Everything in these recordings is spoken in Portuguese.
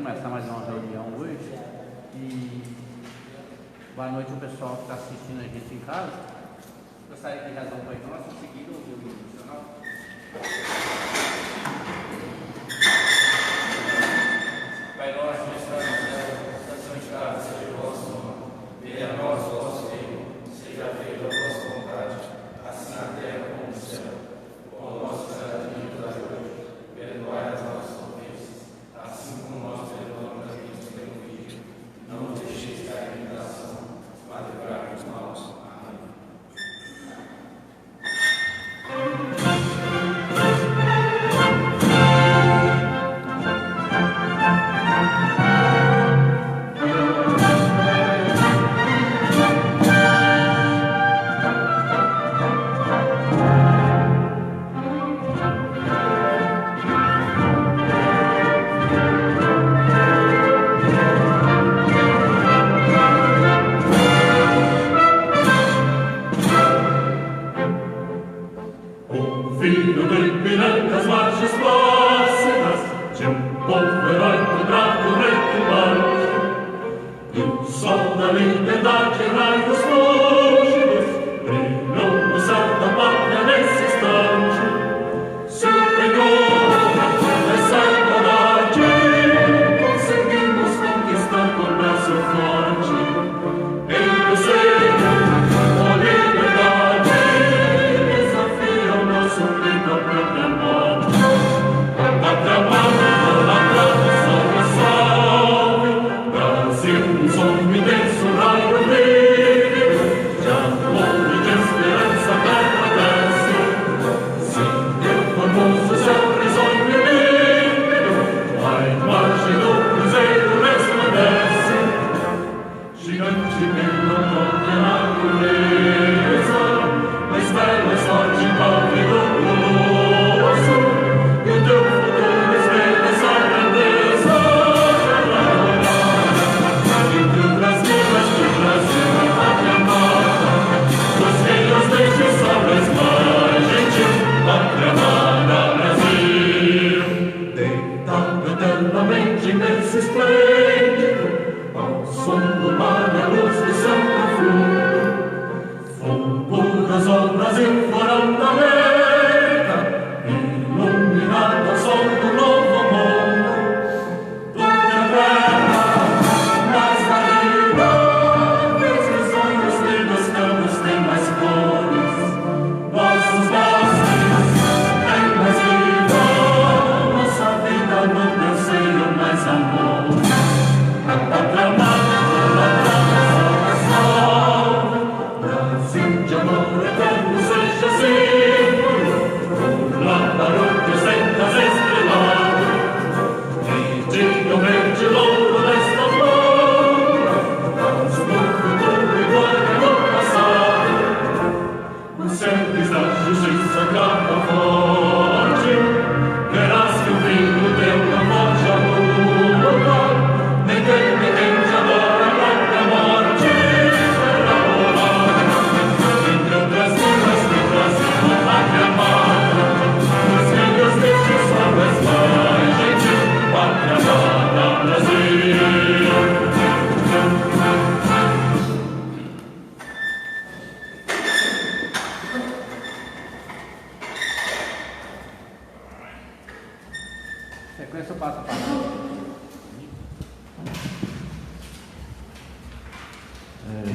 começar mais uma reunião hoje. E boa noite ao pessoal que está assistindo a gente em casa. Gostaria de rezar um Pai Nosso, em seguida o hino nacional. Pai nosso que está no céu, santificado seja o vosso nome. Venha a nós o vosso reino, seja feita a vossa vontade, assim na terra como no céu. O pão nosso cada dia nos dai hoje. Perdoai as nossas ofensas, assim como nós perdoamos a quem nos tem ofendido. Não nos deixeis cair em tentação, mas livrai-nos do mal. Amém.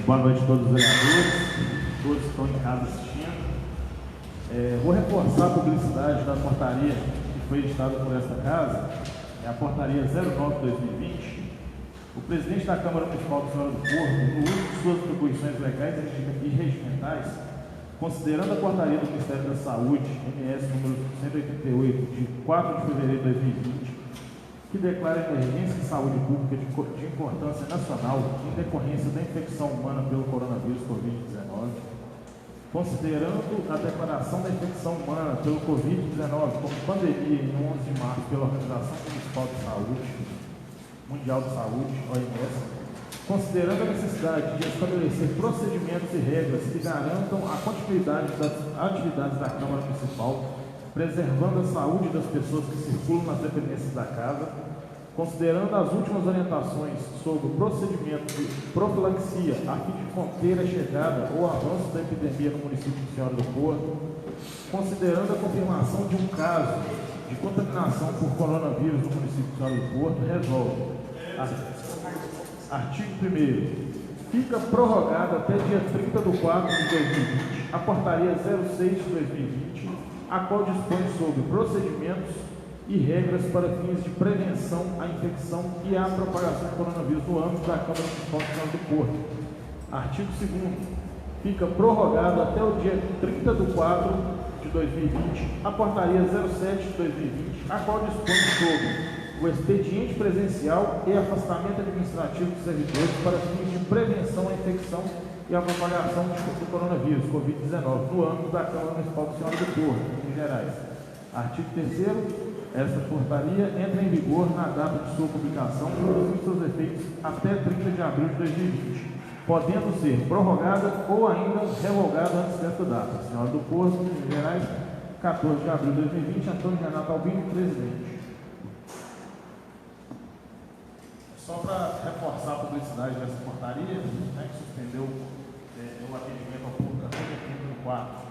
Boa noite a todos os vereadores, todos que estão em casa assistindo. Vou reforçar a publicidade da portaria que foi editada por esta casa, é a portaria 09/2020. O presidente da Câmara Municipal de Senhora do Porto, no uso de suas atribuições legais e regimentais, considerando a portaria do Ministério da Saúde, MS número 188, de 4 de fevereiro de 2020, que declara emergência de saúde pública de importância nacional em decorrência da infecção humana pelo coronavírus Covid-19, considerando a declaração da infecção humana pelo Covid-19 como pandemia em 11 de março pela Organização Municipal de Saúde, Mundial de Saúde, OMS, considerando a necessidade de estabelecer procedimentos e regras que garantam a continuidade das atividades da Câmara Municipal, preservando a saúde das pessoas que circulam nas dependências da casa, considerando as últimas orientações sobre o procedimento de profilaxia a fim de conter a chegada ou avanço da epidemia no município de Senhora do Porto, considerando a confirmação de um caso de contaminação por coronavírus no município de Senhora do Porto, resolve. Artigo 1º. Fica prorrogada até dia 30 de 4 de 2020 a portaria 06 de 2020, a qual dispõe sobre procedimentos e regras para fins de prevenção à infecção e à propagação do coronavírus no âmbito da Câmara Municipal de Senhora do Porto. Artigo 2º. Fica prorrogado até o dia 30 de 4 de 2020 a portaria 07 de 2020, a qual dispõe sobre o expediente presencial e afastamento administrativo dos servidores para fins de prevenção à infecção e à propagação do coronavírus, Covid-19, no âmbito da Câmara Municipal de Senhora do Porto, Minas Gerais. Artigo 3º. Esta portaria entra em vigor na data de sua publicação, produzindo seus efeitos até 30 de abril de 2020, podendo ser prorrogada ou ainda revogada antes desta data. Senhora do Porto, Minas Gerais, 14 de abril de 2020, Antônio Renato Albino, presidente. Só para reforçar a publicidade dessa portaria, né, que suspendeu o atendimento ao público até dia 30 do 4.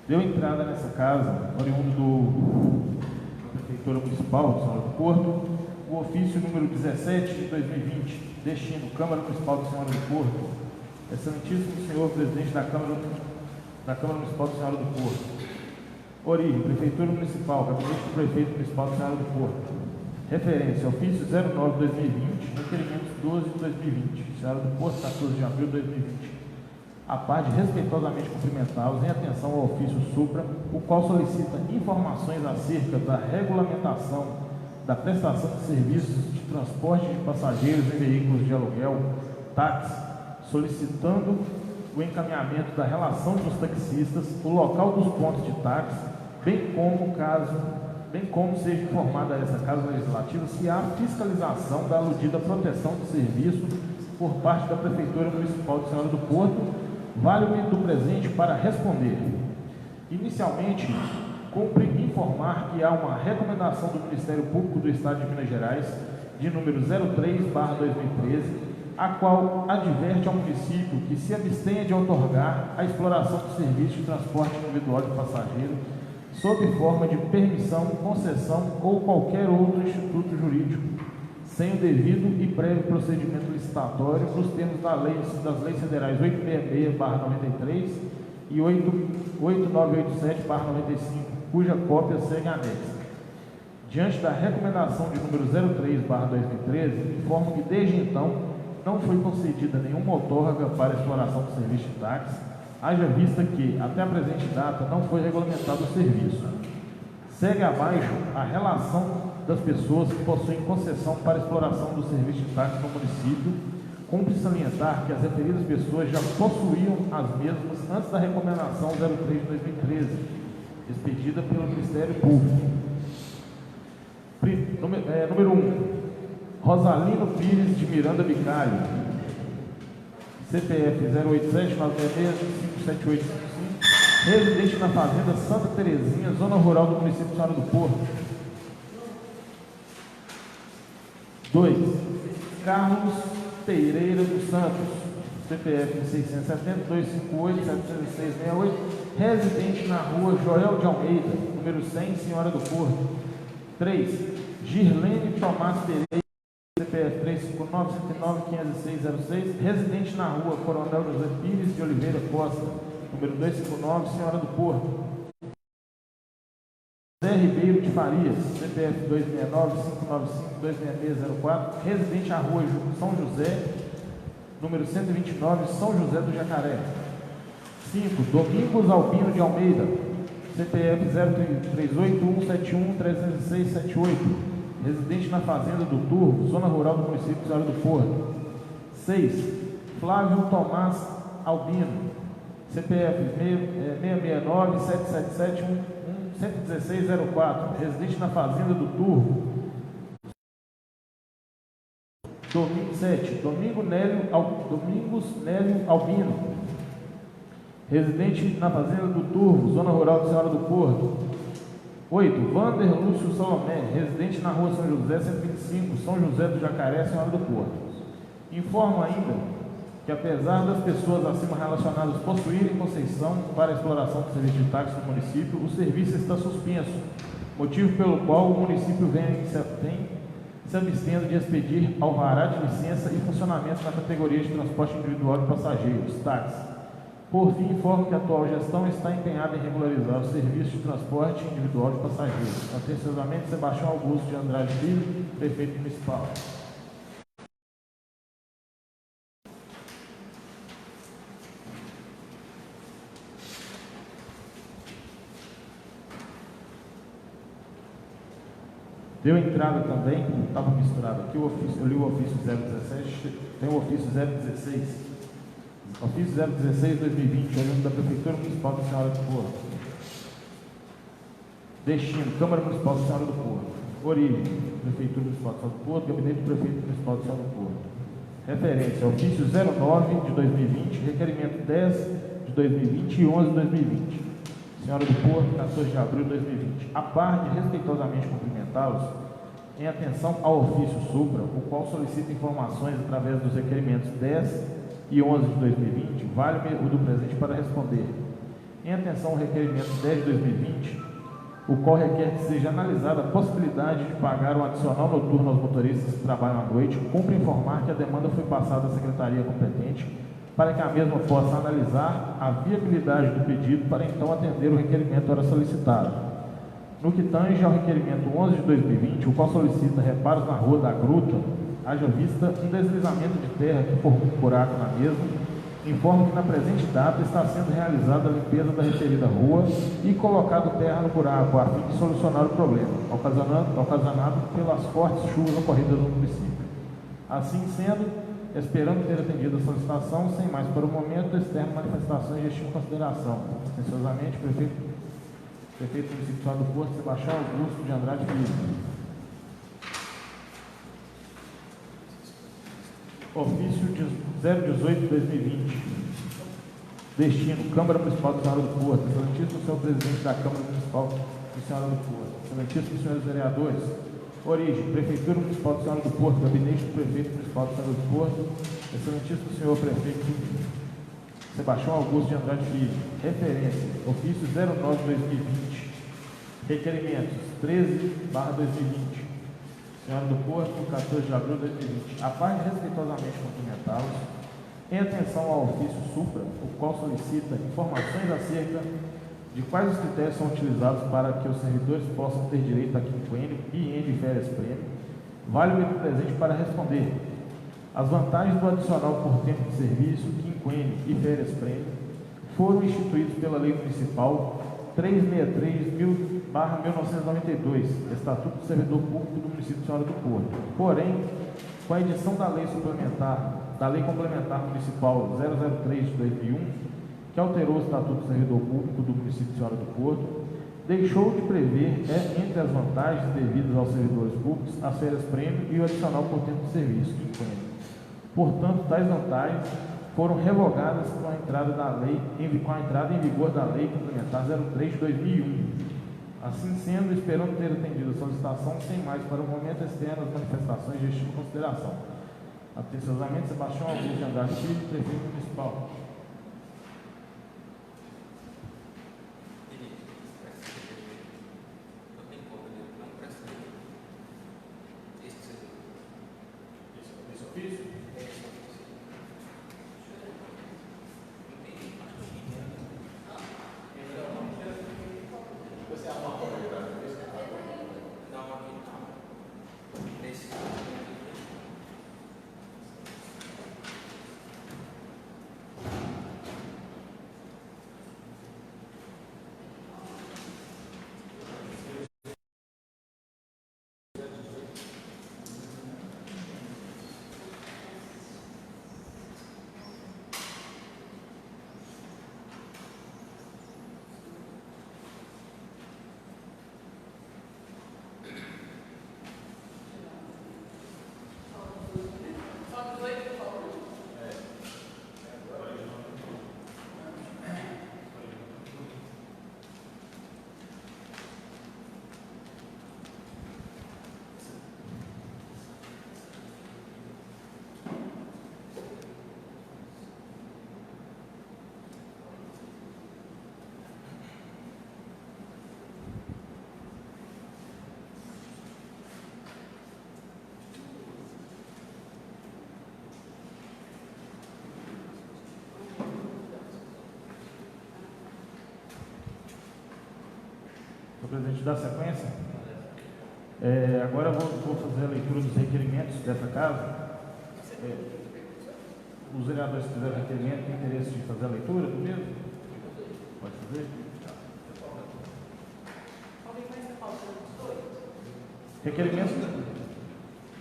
Deu entrada nessa casa, oriundo da Prefeitura Municipal de Senhora do Porto, o ofício número 17 de 2020, destino Câmara Municipal de Senhora do Porto. Excelentíssimo senhor presidente da Câmara Municipal de Senhora do Porto. Origem, Prefeitura Municipal, Gabinete do Prefeito Municipal de Senhora do Porto. Referência, ofício 09 de 2020, requerimentos 12 de 2020, Senhora do Porto, 14 de abril de 2020. A par de respeitosamente cumprimentá-los em atenção ao ofício supra, o qual solicita informações acerca da regulamentação da prestação de serviços de transporte de passageiros em veículos de aluguel, táxi, solicitando o encaminhamento da relação dos taxistas, o local dos pontos de táxi, bem como seja informada a essa Casa Legislativa se há fiscalização da aludida proteção de serviço por parte da Prefeitura Municipal de Senhora do Porto. Vale-me do presente para responder. Inicialmente, cumpre informar que há uma recomendação do Ministério Público do Estado de Minas Gerais, de número 03/2013, a qual adverte ao município que se abstenha de outorgar a exploração do serviço de transporte individual de passageiro sob forma de permissão, concessão ou qualquer outro instituto jurídico, sem o devido e prévio procedimento licitatório nos termos das leis federais 866/93 e 8987/95, cuja cópia segue anexa. Diante da recomendação de número 03/2013, informo que desde então não foi concedida nenhuma outorga para exploração do serviço de táxi, haja vista que, até a presente data, não foi regulamentado o serviço. Segue abaixo a relação das pessoas que possuem concessão para exploração do serviço de táxi no município. Cumpre salientar que as referidas pessoas já possuíam as mesmas antes da recomendação 03 de 2013, expedida pelo Ministério Público. Número 1. Rosalino Pires de Miranda Bicalho, CPF 087-966-57855, residente na Fazenda Santa Terezinha, zona rural do município de Senhora do Porto. 2. Carlos Pereira dos Santos, CPF 670-258-70668, residente na rua Joel de Almeida, número 100, Senhora do Porto. 3. Girlene Tomás Pereira, CPF 359-109-50606, residente na rua Coronel José Pires de Oliveira Costa, número 259, Senhora do Porto. Zé Ribeiro de Farias, CPF 269-595-26604, residente na rua São José, número 129, São José do Jacaré. 5. Domingos Albino de Almeida, CPF 038-171-30678, residente na Fazenda do Turvo, zona rural do município de Senhora do Porto. 6. Flávio Tomás Albino, CPF 669-777-11604, residente na Fazenda do Turvo, 7. Domingos Nélio Albino, residente na Fazenda do Turvo, Zona Rural de Senhora do Porto. 8. Vander Lúcio Salomé, residente na Rua São José 125, São José do Jacaré, Senhora do Porto. Informo ainda que, apesar das pessoas acima relacionadas possuírem concessão para a exploração do serviço de táxi no município, o serviço está suspenso, motivo pelo qual o município tem se abstendo de expedir alvará de licença e funcionamento na categoria de transporte individual de passageiros, táxi. Por fim, informo que a atual gestão está empenhada em regularizar o serviço de transporte individual de passageiros. Atenciosamente, Sebastião Augusto de Andrade Filho, prefeito municipal. Deu entrada também, estava misturado aqui, eu li o ofício 017, tem o ofício 016. Ofício 016 2020, oriundo da Prefeitura Municipal da Senhora do Porto. Destino: Câmara Municipal da Senhora do Porto. Origem: Prefeitura Municipal da Senhora do Porto, Gabinete do Prefeito Municipal da Senhora do Porto. Referência: ofício 09 de 2020, requerimento 10 de 2020 e 11 de 2020. Senhora do Porto, 14 de abril de 2020. A par de respeitosamente cumprimentá-los, em atenção ao ofício supra, o qual solicita informações através dos requerimentos 10 e 11 de 2020, vale-me o do presente para responder. Em atenção ao requerimento 10 de 2020, o qual requer que seja analisada a possibilidade de pagar um adicional noturno aos motoristas que trabalham à noite, cumpre informar que a demanda foi passada à secretaria competente para que a mesma possa analisar a viabilidade do pedido para então atender o requerimento ora solicitado. No que tange ao requerimento 11 de 2020, o qual solicita reparos na Rua da Gruta, haja vista um deslizamento de terra que formou um buraco na mesma, informo que na presente data está sendo realizada a limpeza da referida rua e colocado terra no buraco, a fim de solucionar o problema, ocasionado pelas fortes chuvas ocorridas no município. Assim sendo, esperando ter atendido a solicitação, sem mais para o momento, externo manifestações de estima e consideração. Atenciosamente, Prefeito Municipal do Porto, Sebastião Augusto de Andrade Filho. Ofício 018 de 2020. Destino: Câmara Municipal da Senhora do Porto. Excelentíssimo senhor presidente da Câmara Municipal da Senhora do Porto. Excelentíssimos senhores vereadores. Origem: Prefeitura Municipal da Senhora do Porto, Gabinete do Prefeito Municipal da Senhora do Porto. Excelentíssimo senhor prefeito Sebastião Augusto de Andrade Filho. Referência: ofício 09 de 2020. Requerimentos: 13/2020. Senhora do Porto, 14 de abril de 2020. A par de respeitosamente cumprimentá-los, em atenção ao ofício supra, o qual solicita informações acerca de quais os critérios são utilizados para que os servidores possam ter direito a quinquênio, biênio e férias-prêmio, vale-me do presente para responder. As vantagens do adicional por tempo de serviço, quinquênio e férias-prêmio foram instituídos pela Lei Municipal 363/1992, Estatuto do Servidor Público do Município de Senhora do Porto. Porém, com a edição da Lei Complementar Municipal 003 de 2001, que alterou o Estatuto do Servidor Público do Município de Senhora do Porto, deixou de prever, entre as vantagens devidas aos servidores públicos, as férias-prêmio e o adicional por tempo de serviço, quinquênio. Portanto, tais vantagens foram revogadas com a entrada em vigor da Lei Complementar 03 de 2001. Assim sendo, esperando ter atendido a solicitação, sem mais para o momento, externo as manifestações de estima e consideração. Atenciosamente, Sebastião Augusto de Andrade Filho, Prefeito Municipal. Esse ofício? presidente, dá sequência. Agora eu vou fazer a leitura dos requerimentos dessa casa. Os vereadores que fizeram requerimento têm interesse de fazer a leitura do mesmo? Pode fazer?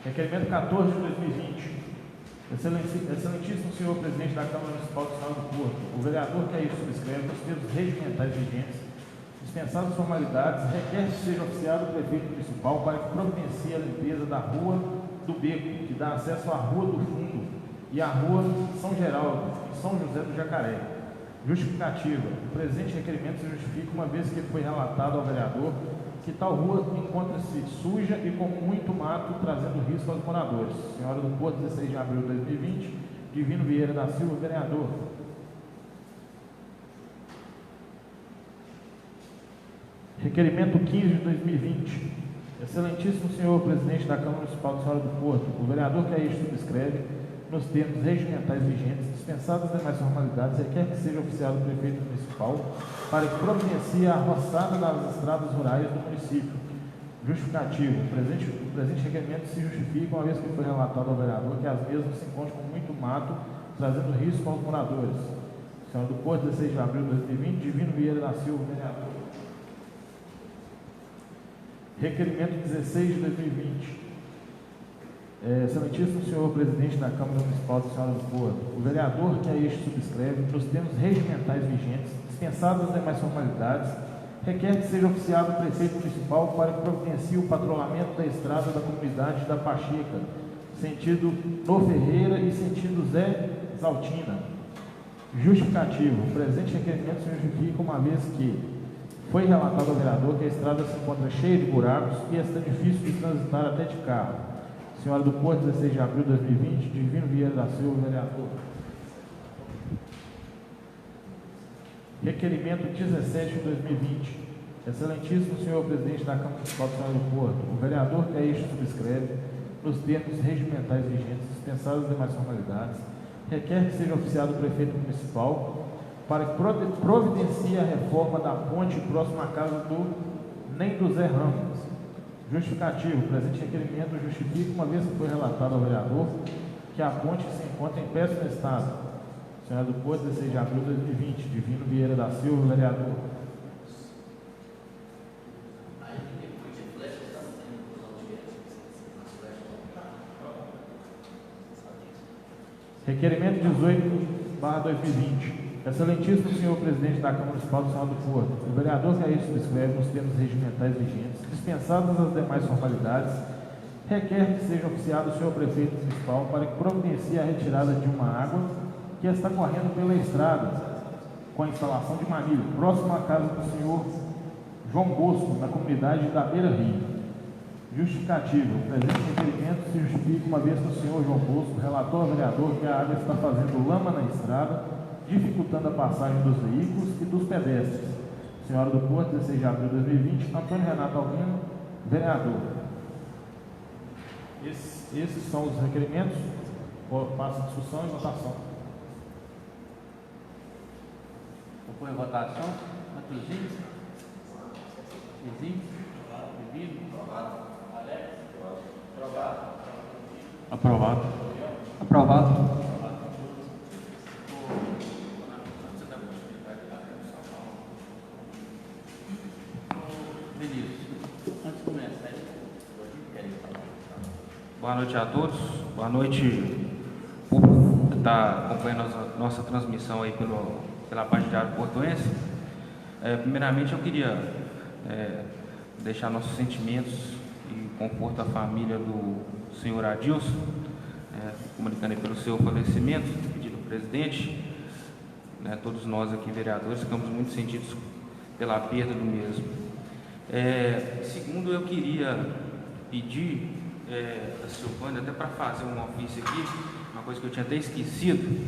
Requerimento 14 de 2020. Excelentíssimo senhor presidente da Câmara Municipal de São José do Porto, o vereador que aí subscreve nos termos regimentais vigentes, dispensadas as formalidades, requer que seja oficiado o prefeito municipal para que providencie a limpeza da rua do Beco, que dá acesso à Rua do Fundo e à Rua São Geraldo, em São José do Jacaré. Justificativa. O presente requerimento se justifica uma vez que foi relatado ao vereador que tal rua encontra-se suja e com muito mato, trazendo risco aos moradores. Senhora do Porto, 16 de abril de 2020, Divino Vieira da Silva, vereador. Requerimento 15 de 2020. Excelentíssimo senhor presidente da Câmara Municipal de Senhora do Porto, o vereador que aí subscreve, nos termos regimentais vigentes, dispensadas as demais formalidades, requer que seja oficiado o prefeito municipal para que providencie a roçada das estradas rurais do município. Justificativo. O presente requerimento se justifica, uma vez que foi relatado ao vereador que as mesmas se encontram com muito mato, trazendo risco aos moradores. Senhora do Porto, 16 de abril de 2020, Divino Vieira da Silva, vereador. Requerimento 16 de 2020. Excelentíssimo senhor presidente da Câmara Municipal de Senhora do Porto, o vereador que a este subscreve, nos termos regimentais vigentes, dispensadas as demais formalidades, requer que seja oficiado o prefeito municipal para que providencie o patrulhamento da estrada da comunidade da Pacheca, sentido No Ferreira e sentido Zé Zaltina. Justificativo. O presente requerimento se justifica uma vez que foi relatado ao vereador que a estrada se encontra cheia de buracos e está difícil de transitar até de carro. Senhora do Porto, 16 de abril de 2020, Divino Vieira da Silva, vereador. Requerimento 17 de 2020. Excelentíssimo senhor presidente da Câmara Municipal de Senhora do Porto, o vereador que a este subscreve, nos termos regimentais vigentes, dispensadas as demais formalidades, requer que seja oficiado o prefeito municipal para que providencie a reforma da ponte próxima à casa do Nem do Zé Ramos. Justificativo. O presente requerimento justifica, uma vez que foi relatado ao vereador, que a ponte se encontra em péssimo estado. Senhora do Porto, 16 de abril de 2020, Divino Vieira da Silva, vereador. Requerimento 18/2020. Excelentíssimo senhor presidente da Câmara Municipal de Senhora do Porto, o vereador que aí subscreve nos termos regimentais vigentes, dispensadas as demais formalidades, requer que seja oficiado o senhor prefeito municipal para que providencie a retirada de uma água que está correndo pela estrada, com a instalação de manilha, próximo à casa do senhor João Bosco, na comunidade da Beira Rio. Justificativo. O presente requerimento se justifica, uma vez que o senhor João Bosco relatou ao vereador que a água está fazendo lama na estrada, dificultando a passagem dos veículos e dos pedestres. Senhora do Porto, 16 de abril de 2020, Antônio Renato Albino, vereador. Esses são os requerimentos. Passa a discussão e votação. Propõe votação. Matuzinho? Vizinho? Divino? Alex? Aprovado. Aprovado. Boa noite a todos, boa noite público que está acompanhando a nossa transmissão aí pela página de Diário Portuense. Primeiramente eu queria deixar nossos sentimentos e conforto à família do senhor Adilson, comunicando aí pelo seu falecimento, pedido ao presidente, todos nós aqui vereadores ficamos muito sentidos pela perda do mesmo. Segundo, eu queria pedir a Silvânia, até para fazer um ofício aqui, uma coisa que eu tinha até esquecido,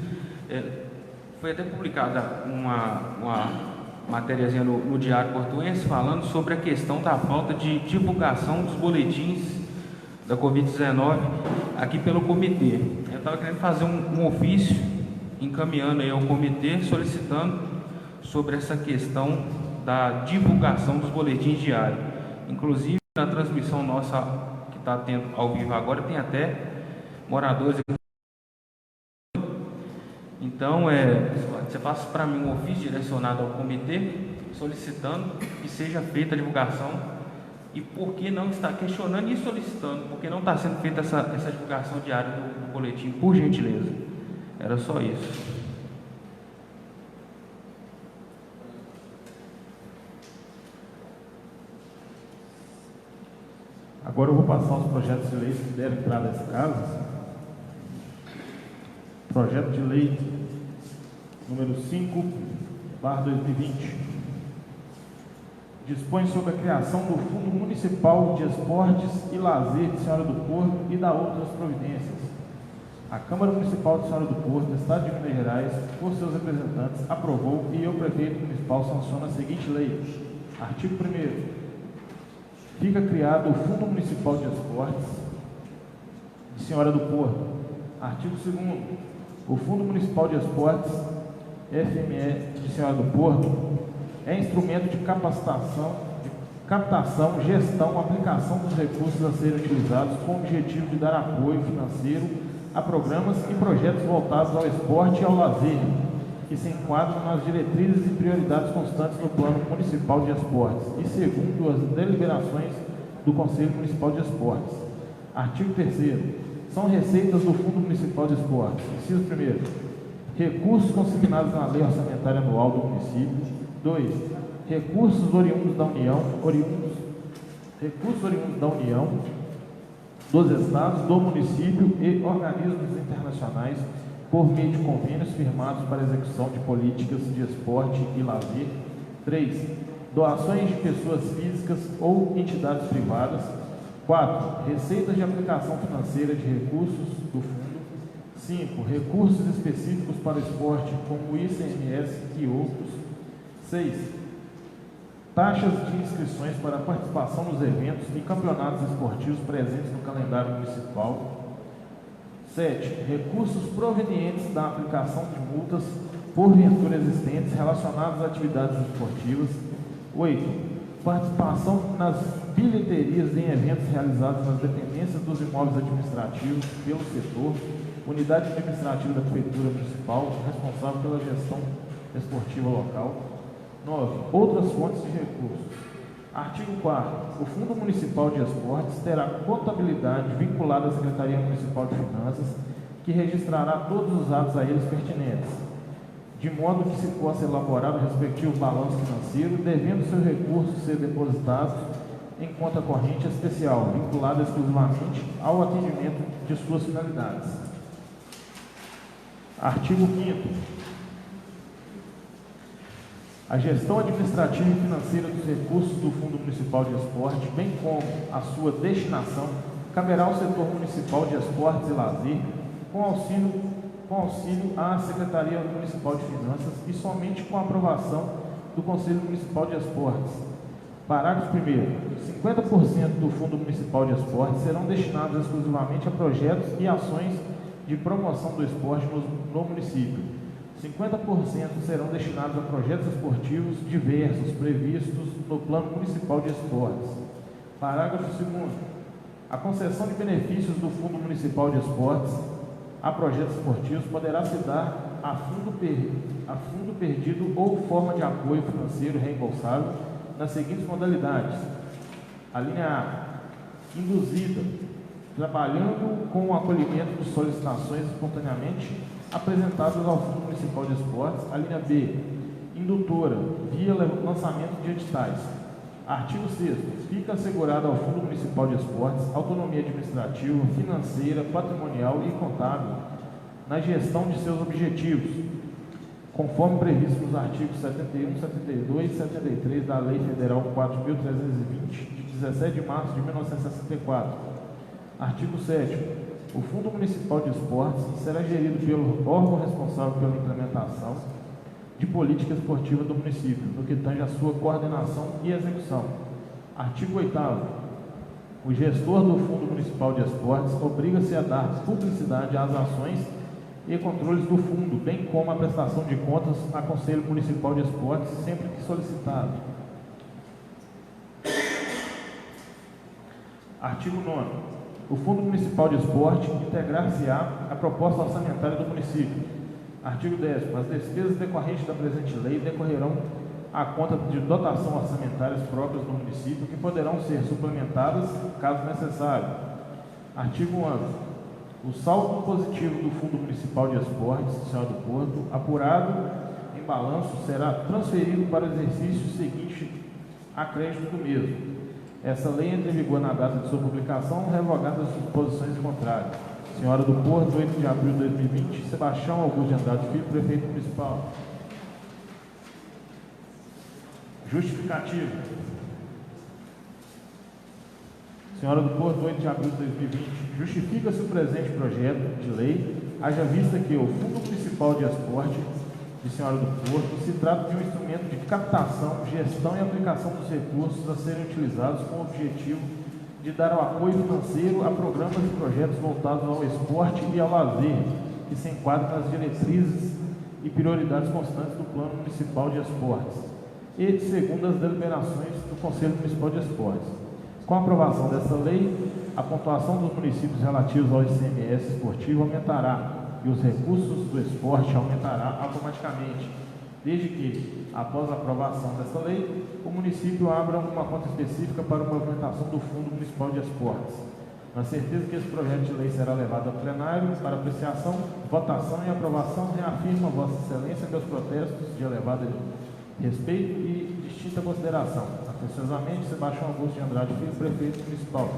foi até publicada uma matériazinha no Diário Portuense falando sobre a questão da falta de divulgação dos boletins da Covid-19 aqui pelo comitê. Eu estava querendo fazer um ofício, encaminhando aí ao comitê, solicitando sobre essa questão da divulgação dos boletins diários. Inclusive, na transmissão nossa que está tendo ao vivo agora, tem até moradores. Então, você passa para mim um ofício direcionado ao comitê, solicitando que seja feita a divulgação e por que não está questionando e solicitando, porque não está sendo feita essa divulgação diária do boletim, por gentileza. Era só isso. Agora eu vou passar os projetos de lei que deram entrada nessa casa. Projeto de lei número 5/2020. Dispõe sobre a criação do Fundo Municipal de Esportes e Lazer de Senhora do Porto e da outras providências. A Câmara Municipal de Senhora do Porto, Estado de Minas Gerais, por seus representantes, aprovou e o prefeito municipal sanciona a seguinte lei. Artigo 1º. Fica criado o Fundo Municipal de Esportes de Senhora do Porto. Artigo 2º. O Fundo Municipal de Esportes, FME de Senhora do Porto, é instrumento de captação, gestão, aplicação dos recursos a serem utilizados com o objetivo de dar apoio financeiro a programas e projetos voltados ao esporte e ao lazer, que se enquadram nas diretrizes e prioridades constantes no Plano Municipal de Esportes e segundo as deliberações do Conselho Municipal de Esportes. Artigo 3º. São receitas do Fundo Municipal de Esportes. Inciso 1º. Recursos consignados na Lei Orçamentária Anual do município. 2. Recursos oriundos da União, dos estados, do município e organismos internacionais por meio de convênios firmados para execução de políticas de esporte e lazer. 3. Doações de pessoas físicas ou entidades privadas. 4. Receitas de aplicação financeira de recursos do fundo. 5. Recursos específicos para o esporte, como o ICMS e outros. 6. Taxas de inscrições para participação nos eventos e campeonatos esportivos presentes no calendário municipal. 7. Recursos provenientes da aplicação de multas porventura existentes relacionadas às atividades esportivas. 8. Participação nas bilheterias em eventos realizados nas dependências dos imóveis administrativos pelo setor, unidade administrativa da Prefeitura Municipal, responsável pela gestão esportiva local. 9. Outras fontes de recursos. Artigo 4º. O Fundo Municipal de Esportes terá contabilidade vinculada à Secretaria Municipal de Finanças, que registrará todos os atos a eles pertinentes, de modo que se possa elaborar o respectivo balanço financeiro, devendo seus recursos ser depositados em conta corrente especial, vinculada exclusivamente ao atendimento de suas finalidades. Artigo 5º. A gestão administrativa e financeira dos recursos do Fundo Municipal de Esporte, bem como a sua destinação, caberá ao setor municipal de esportes e lazer, com auxílio à Secretaria Municipal de Finanças e somente com a aprovação do Conselho Municipal de Esportes. Parágrafo 1º. 50% do Fundo Municipal de Esportes serão destinados exclusivamente a projetos e ações de promoção do esporte no município. 50% serão destinados a projetos esportivos diversos previstos no Plano Municipal de Esportes. Parágrafo 2º. A concessão de benefícios do Fundo Municipal de Esportes a projetos esportivos poderá se dar a fundo perdido ou forma de apoio financeiro reembolsável nas seguintes modalidades. A linha A. Induzida, trabalhando com o acolhimento de solicitações espontaneamente apresentadas ao Fundo Municipal de Esportes. A linha B. Indutora, via lançamento de editais. Artigo 6º. Fica assegurada ao Fundo Municipal de Esportes autonomia administrativa, financeira, patrimonial e contábil na gestão de seus objetivos, conforme previsto nos artigos 71, 72 e 73 da Lei Federal 4.320, de 17 de março de 1964. Artigo 7º. O Fundo Municipal de Esportes será gerido pelo órgão responsável pela implementação de política esportiva do município, no que tange a sua coordenação e execução. Artigo 8º. O gestor do Fundo Municipal de Esportes obriga-se a dar publicidade às ações e controles do fundo, bem como a prestação de contas a Conselho Municipal de Esportes, sempre que solicitado. Artigo 9º. O Fundo Municipal de Esporte integrar-se-á a proposta orçamentária do município. Artigo 10º. As despesas decorrentes da presente lei decorrerão à conta de dotação orçamentárias próprias do município, que poderão ser suplementadas caso necessário. Artigo 11º. O saldo positivo do Fundo Municipal de Esportes, Senhora do Porto, apurado em balanço, será transferido para o exercício seguinte a crédito do mesmo. Essa lei entra em vigor na data de sua publicação, revogadas as disposições contrárias. Senhora do Porto, 8 de abril de 2020, Sebastião Augusto de Andrade Filho, Prefeito Municipal. Justificativo. Senhora do Porto, 8 de abril de 2020. Justifica-se o presente projeto de lei, haja vista que o Fundo Municipal de Esporte de Senhora do Porto se trata de um instrumento de captação, gestão e aplicação dos recursos a serem utilizados com o objetivo de dar o apoio financeiro a programas e projetos voltados ao esporte e ao lazer, que se enquadram nas diretrizes e prioridades constantes do Plano Municipal de Esportes e segundo as deliberações do Conselho Municipal de Esportes. Com a aprovação dessa lei, a pontuação dos municípios relativos ao ICMS esportivo aumentará e os recursos do esporte aumentará automaticamente, desde que, após a aprovação dessa lei, o município abra uma conta específica para a movimentação do Fundo Municipal de Esportes. Na certeza que esse projeto de lei será levado ao plenário para apreciação, votação e aprovação, reafirma Vossa Excelência meus protestos de elevado respeito e distinta consideração. Atenciosamente, Sebastião Augusto de Andrade Filho, Prefeito Municipal.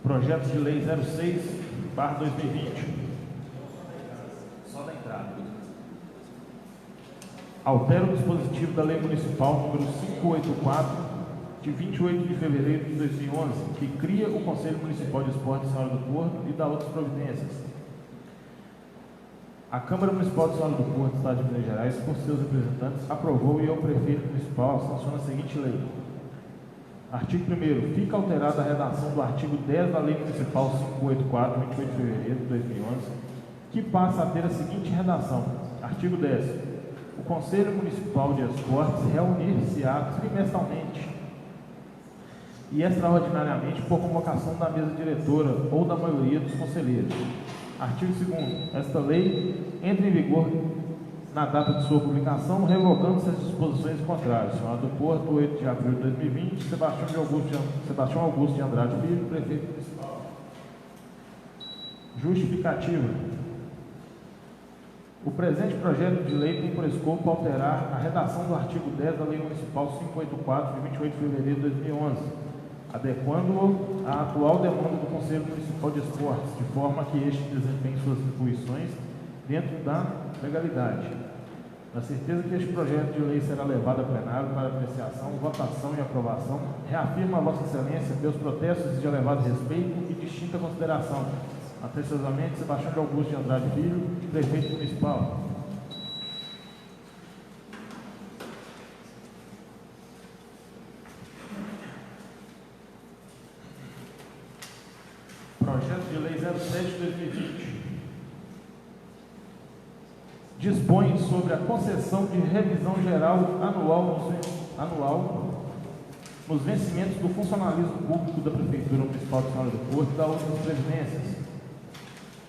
Projeto de Lei 06/2020. Só da entrada. Altera o dispositivo da Lei Municipal número 584, de 28 de fevereiro de 2011, que cria o Conselho Municipal de Esporte de Senhora do Porto e dá outras providências. A Câmara Municipal de Senhora do Porto do Estado de Minas Gerais, por seus representantes, aprovou e o Prefeito Municipal sanciona a seguinte lei. Artigo 1º. Fica alterada a redação do artigo 10 da Lei Municipal 584, 28 de fevereiro de 2011, que passa a ter a seguinte redação. Artigo 10. O Conselho Municipal de Esportes reunir-se-á trimestralmente e extraordinariamente por convocação da mesa diretora ou da maioria dos conselheiros. Artigo 2º. Esta lei entra em vigor na data de sua publicação, revogando-se as disposições contrárias. Senhora do Porto, 8 de abril de 2020, Sebastião Augusto de Andrade Filho, Prefeito Municipal. Justificativa. O presente projeto de lei tem por escopo alterar a redação do artigo 10 da Lei Municipal 584, de 28 de fevereiro de 2011, adequando-o à atual demanda do Conselho Municipal de Esportes, de forma que este desempenhe suas atribuições dentro da legalidade. Na certeza que este projeto de lei será levado a plenário para apreciação, votação e aprovação, reafirma a Vossa Excelência meus protestos de elevado respeito e distinta consideração. Atenciosamente, Sebastião de Augusto de Andrade Filho, Prefeito Municipal. Projeto de Lei 07/2020. Dispõe sobre a concessão de revisão geral anual nos vencimentos do funcionalismo público da Prefeitura Municipal de Senhora do Porto e da outras previdências.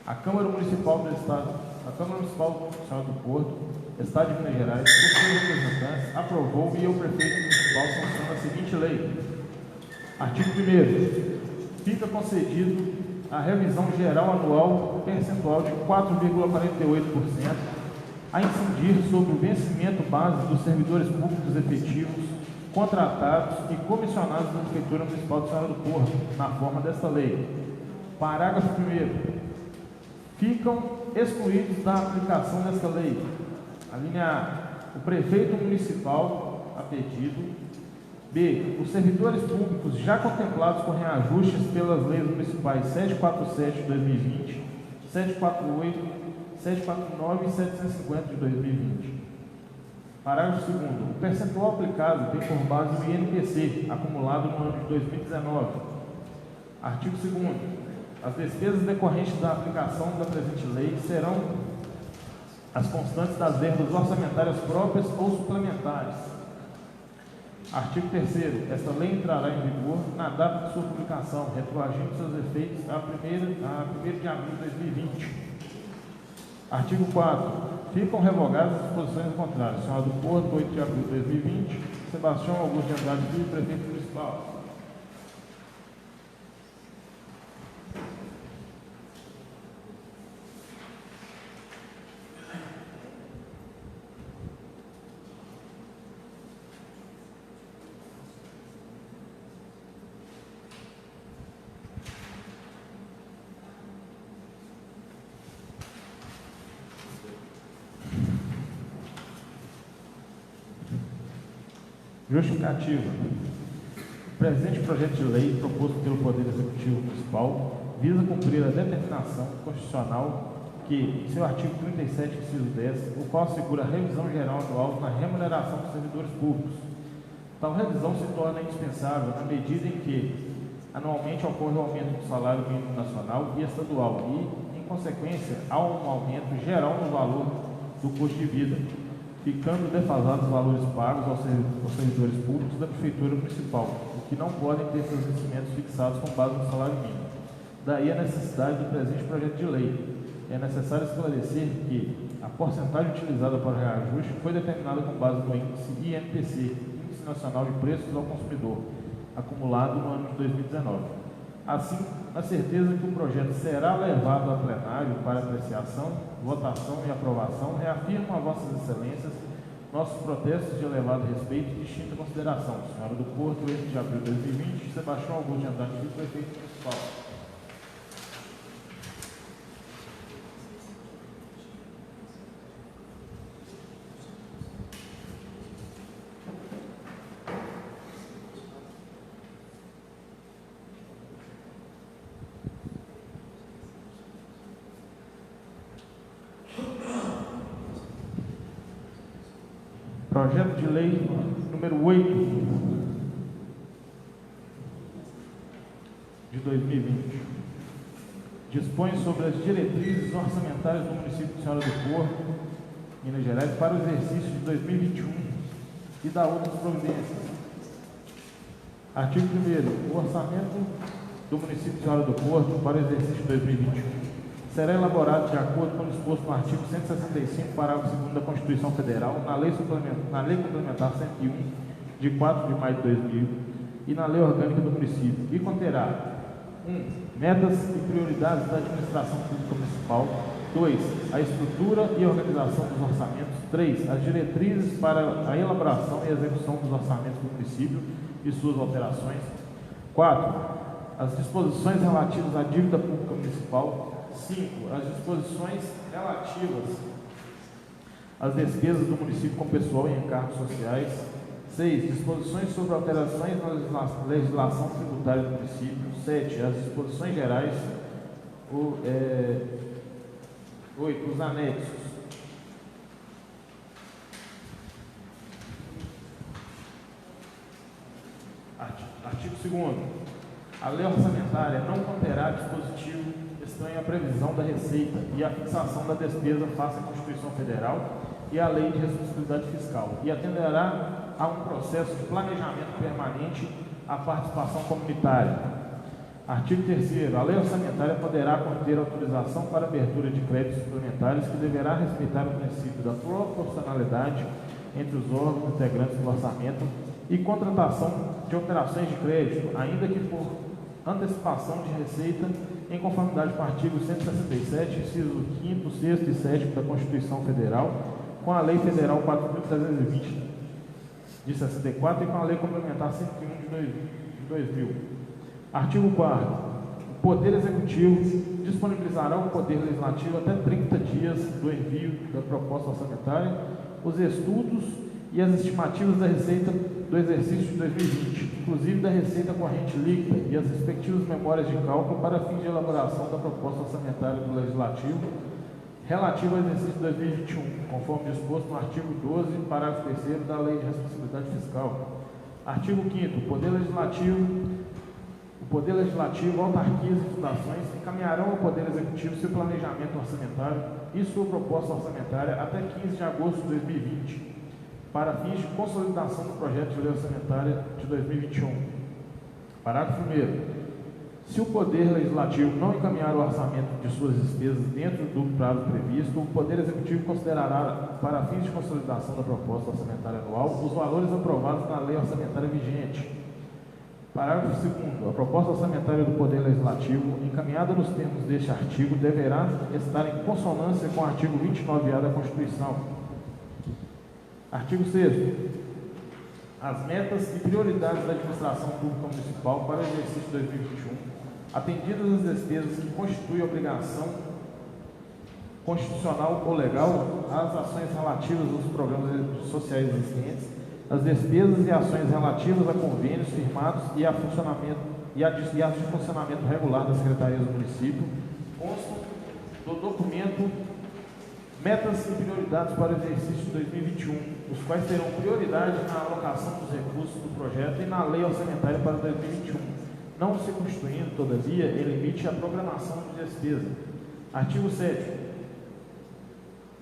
A Câmara Municipal de Senhora do Porto, Estado de Minas Gerais, por seus representantes, aprovou e o Prefeito Municipal sanciona a seguinte lei. Artigo 1º. Fica concedido a revisão geral anual percentual de 4,48%, a incidir sobre o vencimento base dos servidores públicos efetivos, contratados e comissionados da Prefeitura Municipal de Senhora do Porto, na forma desta lei. Parágrafo 1º. Ficam excluídos da aplicação desta lei. A linha A. O prefeito municipal, a pedido. B. Os servidores públicos já contemplados com reajustes pelas leis municipais 747 de 2020, 748, 749 e 750 de 2020. Parágrafo 2º. O percentual aplicado tem por base o INPC, acumulado no ano de 2019. Artigo 2º. As despesas decorrentes da aplicação da presente lei serão as constantes das verbas orçamentárias próprias ou suplementares. Artigo 3º. Esta lei entrará em vigor na data de sua publicação, retroagindo seus efeitos a 1º de abril de 2020. Artigo 4º. Ficam revogadas as disposições contrárias. Senhora do Porto, 8 de abril de 2020. Sebastião Augusto de Andrade Filho, prefeito municipal. Justificativa. O presente projeto de lei, proposto pelo Poder Executivo Municipal, visa cumprir a determinação constitucional que, em seu artigo 37, inciso 10, o qual assegura a revisão geral anual na remuneração dos servidores públicos. Tal revisão se torna indispensável na medida em que, anualmente, ocorre o aumento do salário mínimo nacional e estadual e, em consequência, há um aumento geral no valor do custo de vida, ficando defasados os valores pagos aos servidores públicos da Prefeitura Municipal, o que não podem ter seus vencimentos fixados com base no salário mínimo. Daí a necessidade do presente projeto de lei. É necessário esclarecer que a porcentagem utilizada para o reajuste foi determinada com base no índice INPC, Índice Nacional de Preços ao Consumidor, acumulado no ano de 2019. Assim, na certeza que o projeto será levado a plenário para apreciação, votação e aprovação, reafirmo a Vossas Excelências nossos protestos de elevado respeito e distinta consideração. Senhora do Porto, 8 de abril de 2020, Sebastião Augusto de Andrade Filho, prefeito municipal. Projeto de lei número 8 de 2020 dispõe sobre as diretrizes orçamentárias do município de Senhora do Porto, Minas Gerais, para o exercício de 2021 e da outras providências. Artigo 1º. O orçamento do município de Senhora do Porto para o exercício de 2021 será elaborado de acordo com o disposto no artigo 165, parágrafo 2º da Constituição Federal, na Lei Complementar 101, de 4 de maio de 2000, e na Lei Orgânica do Município, e conterá 1. Metas e prioridades da administração pública municipal. 2. A estrutura e organização dos orçamentos. 3. As diretrizes para a elaboração e execução dos orçamentos do município e suas alterações. 4. As disposições relativas à dívida pública municipal. 5. As disposições relativas às despesas do município com pessoal e encargos sociais. 6. Disposições sobre alterações na legislação tributária do município. 7. As disposições gerais. 8. Os anexos. Artigo 2º. A lei orçamentária não conterá dispositivo estranho à previsão da receita e à fixação da despesa face à Constituição Federal e à Lei de Responsabilidade Fiscal, e atenderá a um processo de planejamento permanente à participação comunitária. Artigo 3º. A lei orçamentária poderá conter autorização para abertura de créditos suplementares que deverá respeitar o princípio da proporcionalidade entre os órgãos integrantes do orçamento e contratação de operações de crédito, ainda que por antecipação de receita, em conformidade com o artigo 167, inciso 5º, 6º e 7º da Constituição Federal, com a Lei Federal 4.320 de 64 e com a Lei Complementar 101 de 2000. Artigo 4º. O Poder Executivo disponibilizará ao Poder Legislativo até 30 dias do envio da proposta orçamentária, os estudos e as estimativas da receita do exercício de 2020, inclusive da receita corrente líquida e as respectivas memórias de cálculo para fins de elaboração da proposta orçamentária do Legislativo relativa ao exercício de 2021, conforme disposto no artigo 12, parágrafo 3º da Lei de Responsabilidade Fiscal. Artigo 5º. O o Poder Legislativo, autarquias e fundações encaminharão ao Poder Executivo seu planejamento orçamentário e sua proposta orçamentária até 15 de agosto de 2020, para fins de consolidação do projeto de lei orçamentária de 2021. Parágrafo 1º. Se o Poder Legislativo não encaminhar o orçamento de suas despesas dentro do prazo previsto, o Poder Executivo considerará, para fins de consolidação da proposta orçamentária anual, os valores aprovados na lei orçamentária vigente. Parágrafo 2º. A proposta orçamentária do Poder Legislativo, encaminhada nos termos deste artigo, deverá estar em consonância com o artigo 29A da Constituição. Artigo 6º. As metas e prioridades da administração pública municipal para o exercício 2021, atendidas as despesas que constituem obrigação constitucional ou legal, as ações relativas aos programas sociais existentes, as despesas e ações relativas a convênios firmados e a funcionamento de funcionamento regular das secretarias do município, constam do documento Metas e prioridades para o exercício de 2021, os quais terão prioridade na alocação dos recursos do projeto e na lei orçamentária para 2021, não se constituindo, todavia, em limite à programação de despesa. Artigo 7º.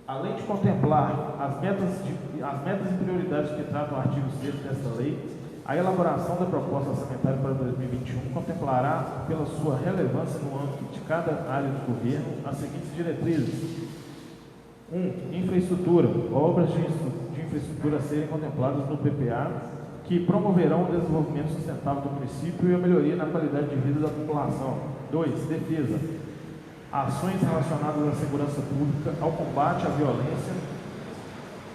Além de contemplar as metas e prioridades que trata o artigo 6º desta lei, a elaboração da proposta orçamentária para 2021 contemplará, pela sua relevância no âmbito de cada área do governo, as seguintes diretrizes. 1. Infraestrutura. Obras de infraestrutura a serem contempladas no PPA, que promoverão o desenvolvimento sustentável do município e a melhoria na qualidade de vida da população. 2. Defesa. Ações relacionadas à segurança pública, ao combate à violência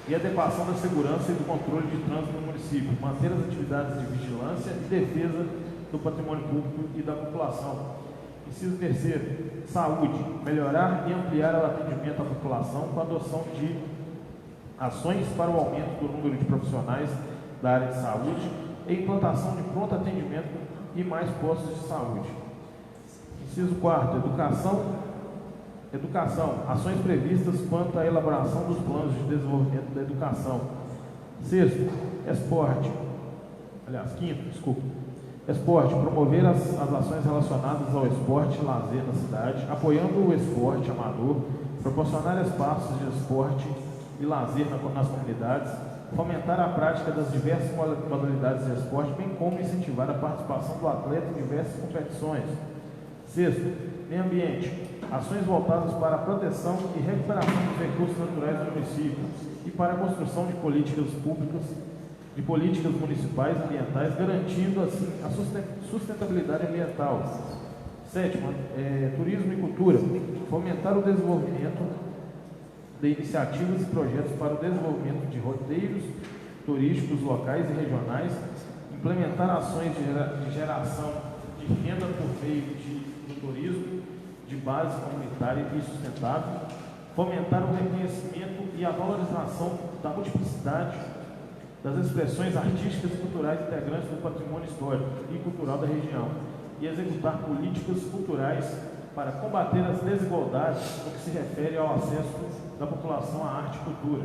e adequação da segurança e do controle de trânsito no município. Manter as atividades de vigilância e defesa do patrimônio público e da população. Inciso 3º. Saúde. Melhorar e ampliar o atendimento à população com a adoção de ações para o aumento do número de profissionais da área de saúde e implantação de pronto atendimento e mais postos de saúde. Inciso 4º. Educação. Ações previstas quanto à elaboração dos planos de desenvolvimento da educação. 6º. Esporte. 5º. Esporte. Promover as ações relacionadas ao esporte e lazer na cidade, apoiando o esporte amador, proporcionar espaços de esporte e lazer nas comunidades, fomentar a prática das diversas modalidades de esporte, bem como incentivar a participação do atleta em diversas competições. 6º. Meio ambiente. Ações voltadas para a proteção e recuperação dos recursos naturais do município e para a construção de políticas públicas, de políticas municipais ambientais, garantindo assim a sustentabilidade ambiental. 7º. Turismo e cultura. Fomentar o desenvolvimento de iniciativas e projetos para o desenvolvimento de roteiros turísticos locais e regionais, implementar ações de geração de renda por meio do turismo de base comunitária e sustentável, fomentar o reconhecimento e a valorização da multiplicidade das expressões artísticas e culturais integrantes do patrimônio histórico e cultural da região e executar políticas culturais para combater as desigualdades no que se refere ao acesso da população à arte e cultura.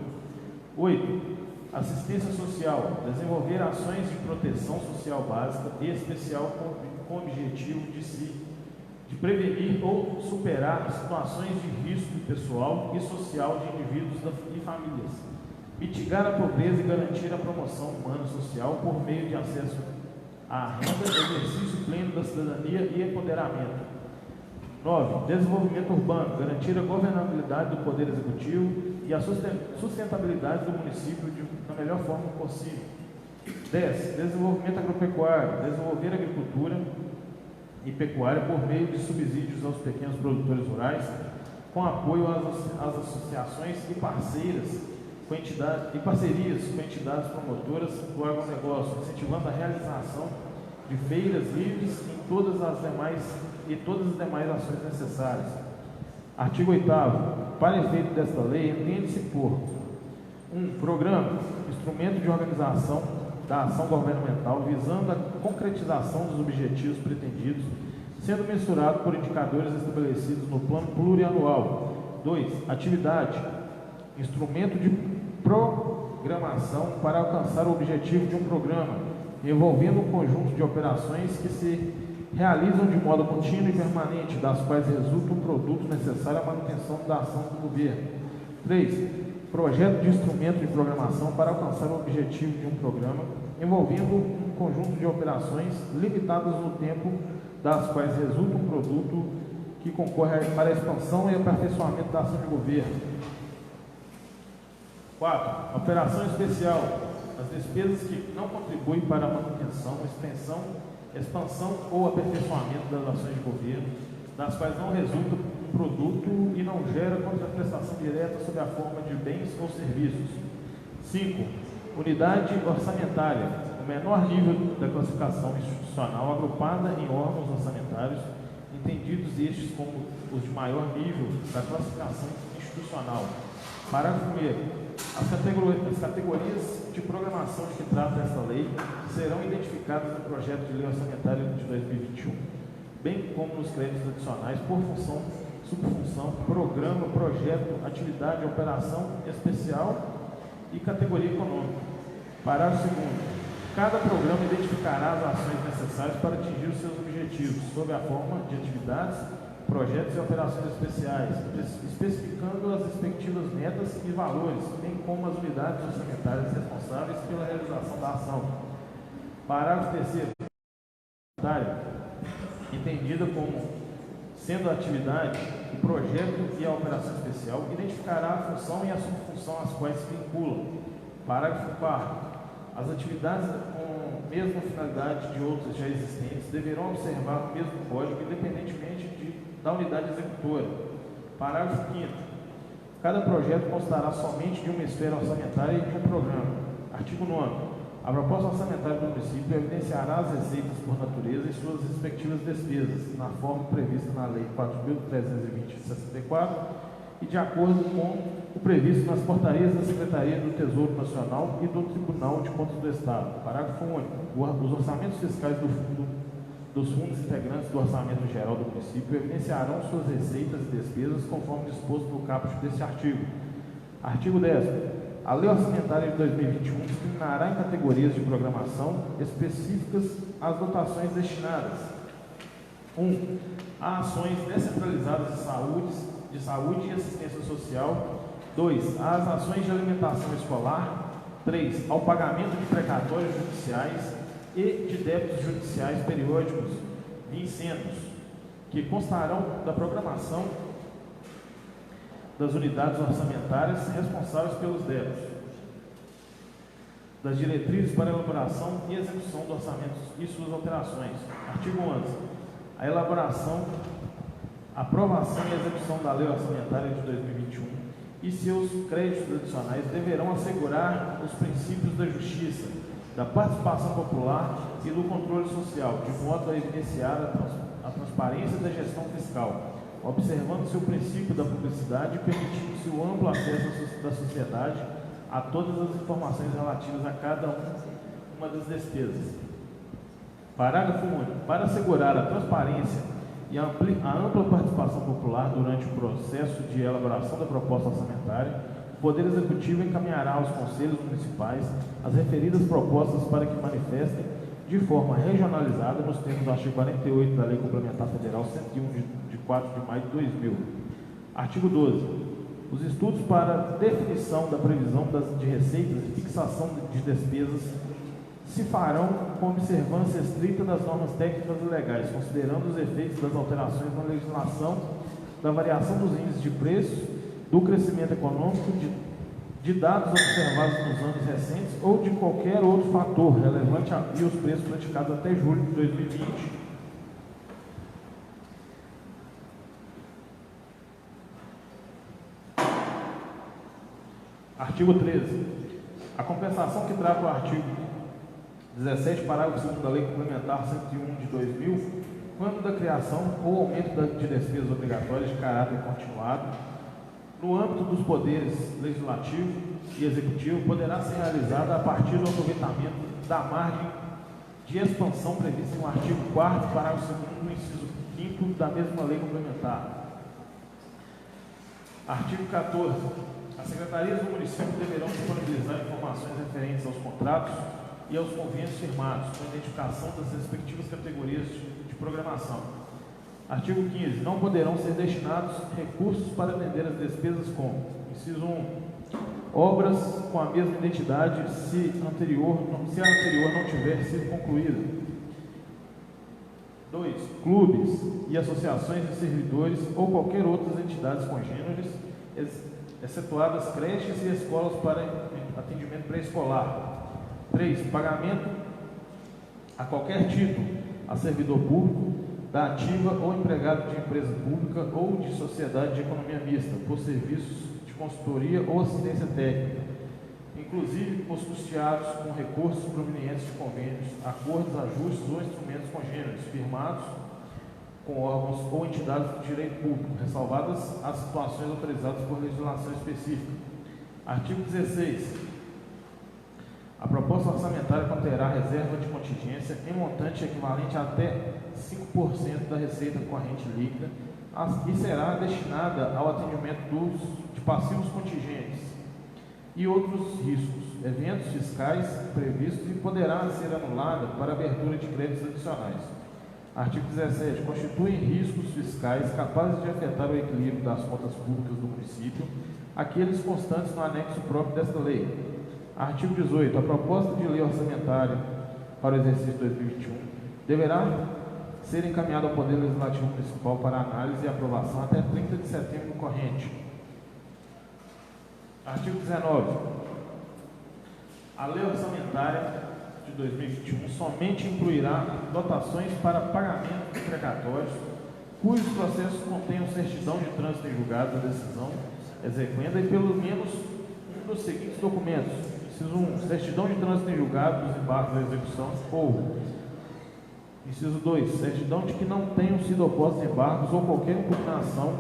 8. Assistência social. Desenvolver ações de proteção social básica e especial com o objetivo de prevenir ou superar situações de risco pessoal e social de indivíduos e famílias. Mitigar a pobreza e garantir a promoção humana e social por meio de acesso à renda, exercício pleno da cidadania e empoderamento. 9. Desenvolvimento urbano. Garantir a governabilidade do Poder Executivo e a sustentabilidade do município da melhor forma possível. 10. Desenvolvimento agropecuário. Desenvolver a agricultura e pecuária por meio de subsídios aos pequenos produtores rurais, com apoio às associações e parcerias com entidades promotoras do agronegócio, incentivando a realização de feiras livres em todas as demais ações necessárias. Artigo 8º. Para efeito desta lei, entende-se por 1. Programa, instrumento de organização da ação governamental visando a concretização dos objetivos pretendidos, sendo mensurado por indicadores estabelecidos no plano plurianual. 2. Atividade, instrumento de programação para alcançar o objetivo de um programa, envolvendo um conjunto de operações que se realizam de modo contínuo e permanente, das quais resulta um produto necessário à manutenção da ação do governo. 3. Projeto de instrumento de programação para alcançar o objetivo de um programa, envolvendo um conjunto de operações limitadas no tempo, das quais resulta um produto que concorre para a expansão e aperfeiçoamento da ação de governo. 4. Operação especial. As despesas que não contribuem para a manutenção, expansão ou aperfeiçoamento das ações de governo, das quais não resulta um produto e não gera contraprestação direta sob a forma de bens ou serviços. 5. Unidade orçamentária. O menor nível da classificação institucional agrupada em órgãos orçamentários, entendidos estes como os de maior nível da classificação institucional. Parágrafo 1º. As categorias de programação de que trata esta lei serão identificadas no projeto de lei orçamentária de 2021, bem como nos créditos adicionais por função, subfunção, programa, projeto, atividade, operação especial e categoria econômica. Parágrafo 2º. Cada programa identificará as ações necessárias para atingir os seus objetivos, sob a forma de atividades, projetos e operações especiais, especificando as respectivas metas e valores, bem como as unidades orçamentárias responsáveis pela realização da ação. Parágrafo 3º. Entendida como sendo a atividade, o projeto e a operação especial, identificará a função e a subfunção às quais se vinculam. Parágrafo 4º. As atividades com a mesma finalidade de outras já existentes deverão observar o mesmo código, independentemente da unidade executora. Parágrafo 5º. Cada projeto constará somente de uma esfera orçamentária e de um programa. Artigo 9º. A proposta orçamentária do município evidenciará as receitas por natureza e suas respectivas despesas, na forma prevista na Lei 4.320/64 e de acordo com o previsto nas portarias da Secretaria do Tesouro Nacional e do Tribunal de Contas do Estado. Parágrafo único. Os orçamentos fiscais dos fundos integrantes do Orçamento Geral do município evidenciarão suas receitas e despesas conforme disposto no caput deste artigo. Artigo 10º. A Lei Orçamentária de 2021 discriminará em categorias de programação específicas as dotações destinadas: 1. A ações descentralizadas de saúde e assistência social. 2. Às ações de alimentação escolar. 3. Ao pagamento de precatórios judiciais e de débitos judiciais periódicos vincendos, que constarão da programação das unidades orçamentárias responsáveis pelos débitos, das diretrizes para elaboração e execução do orçamento e suas alterações. Artigo 11. A elaboração, aprovação e execução da Lei Orçamentária de 2021 e seus créditos adicionais deverão assegurar os princípios da justiça, da participação popular e do controle social, de modo a evidenciar a transparência da gestão fiscal, observando-se o princípio da publicidade e permitindo-se o amplo acesso da sociedade a todas as informações relativas a cada uma das despesas. Parágrafo único. Para assegurar a transparência e a ampla participação popular durante o processo de elaboração da proposta orçamentária, o Poder Executivo encaminhará aos conselhos municipais as referidas propostas para que manifestem de forma regionalizada nos termos do artigo 48 da Lei Complementar Federal 101 de 4 de maio de 2000. Artigo 12. Os estudos para definição da previsão de receitas e fixação de despesas se farão com observância estrita das normas técnicas e legais, considerando os efeitos das alterações na legislação, da variação dos índices de preço, do crescimento econômico, de dados observados nos anos recentes ou de qualquer outro fator relevante e os preços praticados até julho de 2020. Artigo 13. A compensação que trata o artigo 17, parágrafo 2º da Lei Complementar 101 de 2000, quando da criação ou aumento de despesas obrigatórias de caráter continuado, no âmbito dos poderes legislativo e executivo, poderá ser realizada a partir do aproveitamento da margem de expansão prevista no artigo 4º, parágrafo 2º, inciso 5º da mesma lei complementar. Artigo 14. As secretarias do município deverão disponibilizar informações referentes aos contratos e aos convênios firmados, com identificação das respectivas categorias de programação. Artigo 15. Não poderão ser destinados recursos para atender as despesas com: inciso 1. Obras com a mesma identidade se a anterior não tiver sido concluída. 2. Clubes e associações de servidores ou qualquer outras entidades congêneres, excetuadas creches e escolas para atendimento pré-escolar. 3. Pagamento a qualquer título a servidor público, da ativa ou empregado de empresa pública ou de sociedade de economia mista, por serviços de consultoria ou assistência técnica, inclusive os custeados com recursos provenientes de convênios, acordos, ajustes ou instrumentos congêneres, firmados com órgãos ou entidades do direito público, ressalvadas as situações autorizadas por legislação específica. Artigo 16. A proposta orçamentária conterá reserva de contingência em montante equivalente a até 5% da receita corrente líquida e será destinada ao atendimento de passivos contingentes e outros riscos, eventos fiscais previstos, e poderá ser anulada para abertura de créditos adicionais. Artigo 17. Constituem riscos fiscais capazes de afetar o equilíbrio das contas públicas do município, aqueles constantes no anexo próprio desta lei. Artigo 18. A proposta de lei orçamentária para o exercício 2021 deverá ser encaminhada ao Poder Legislativo Municipal para análise e aprovação até 30 de setembro do corrente. Artigo 19. A lei orçamentária de 2021 somente incluirá dotações para pagamento de precatórios cujos processos contenham certidão de trânsito em julgado da decisão exequenda e pelo menos um dos seguintes documentos: inciso 1, certidão de trânsito em julgado dos embargos da execução, ou inciso 2, certidão de que não tenham sido opostos embargos ou qualquer impugnação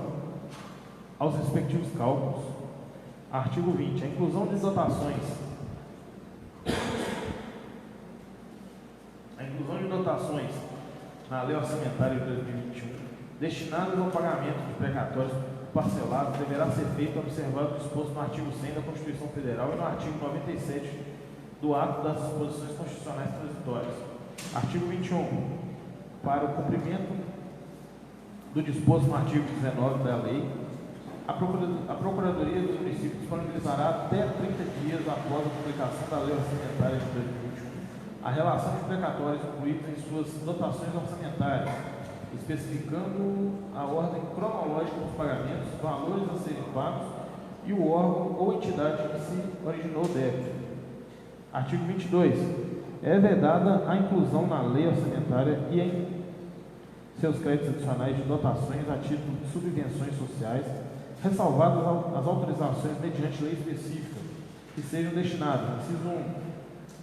aos respectivos cálculos. Artigo 20. A inclusão de dotações na lei orçamentária de 2021 destinadas ao pagamento de precatórios parcelados deverá ser feito observado o disposto no artigo 100 da Constituição Federal e no artigo 97 do ato das disposições constitucionais transitórias. Artigo 21. Para o cumprimento do disposto no artigo 19 da lei, a Procuradoria do Município disponibilizará até 30 dias após a publicação da lei orçamentária de 2021 a relação de precatórios incluídos em suas dotações orçamentárias, especificando a ordem cronológica dos pagamentos, valores a serem pagos e o órgão ou entidade que se originou o débito. Artigo 22. É vedada a inclusão na lei orçamentária e em seus créditos adicionais de dotações a título de subvenções sociais, ressalvadas as autorizações mediante lei específica, que sejam destinadas, inciso 1,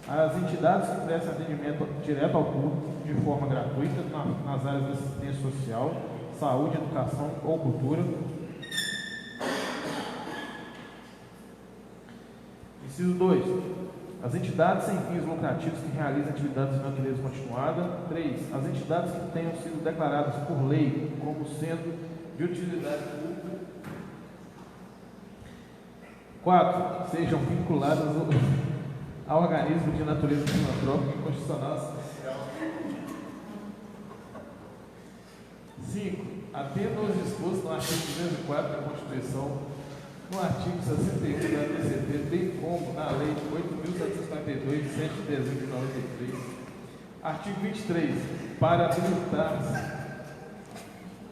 às entidades que prestem atendimento direto ao público de forma gratuita nas áreas de assistência social, saúde, educação ou cultura. Inciso 2. As entidades sem fins lucrativos que realizam atividades de natureza continuada. 3. As entidades que tenham sido declaradas por lei como sendo de utilidade pública. 4. Sejam vinculadas a organismo de natureza filantrópica e constitucional social. 5. Atendo aos dispostos no artigo 204 da Constituição, no artigo 61 da LCT, bem como na Lei 8.742, de 7 de dezembro de 93. Artigo 23. Para habilitar-se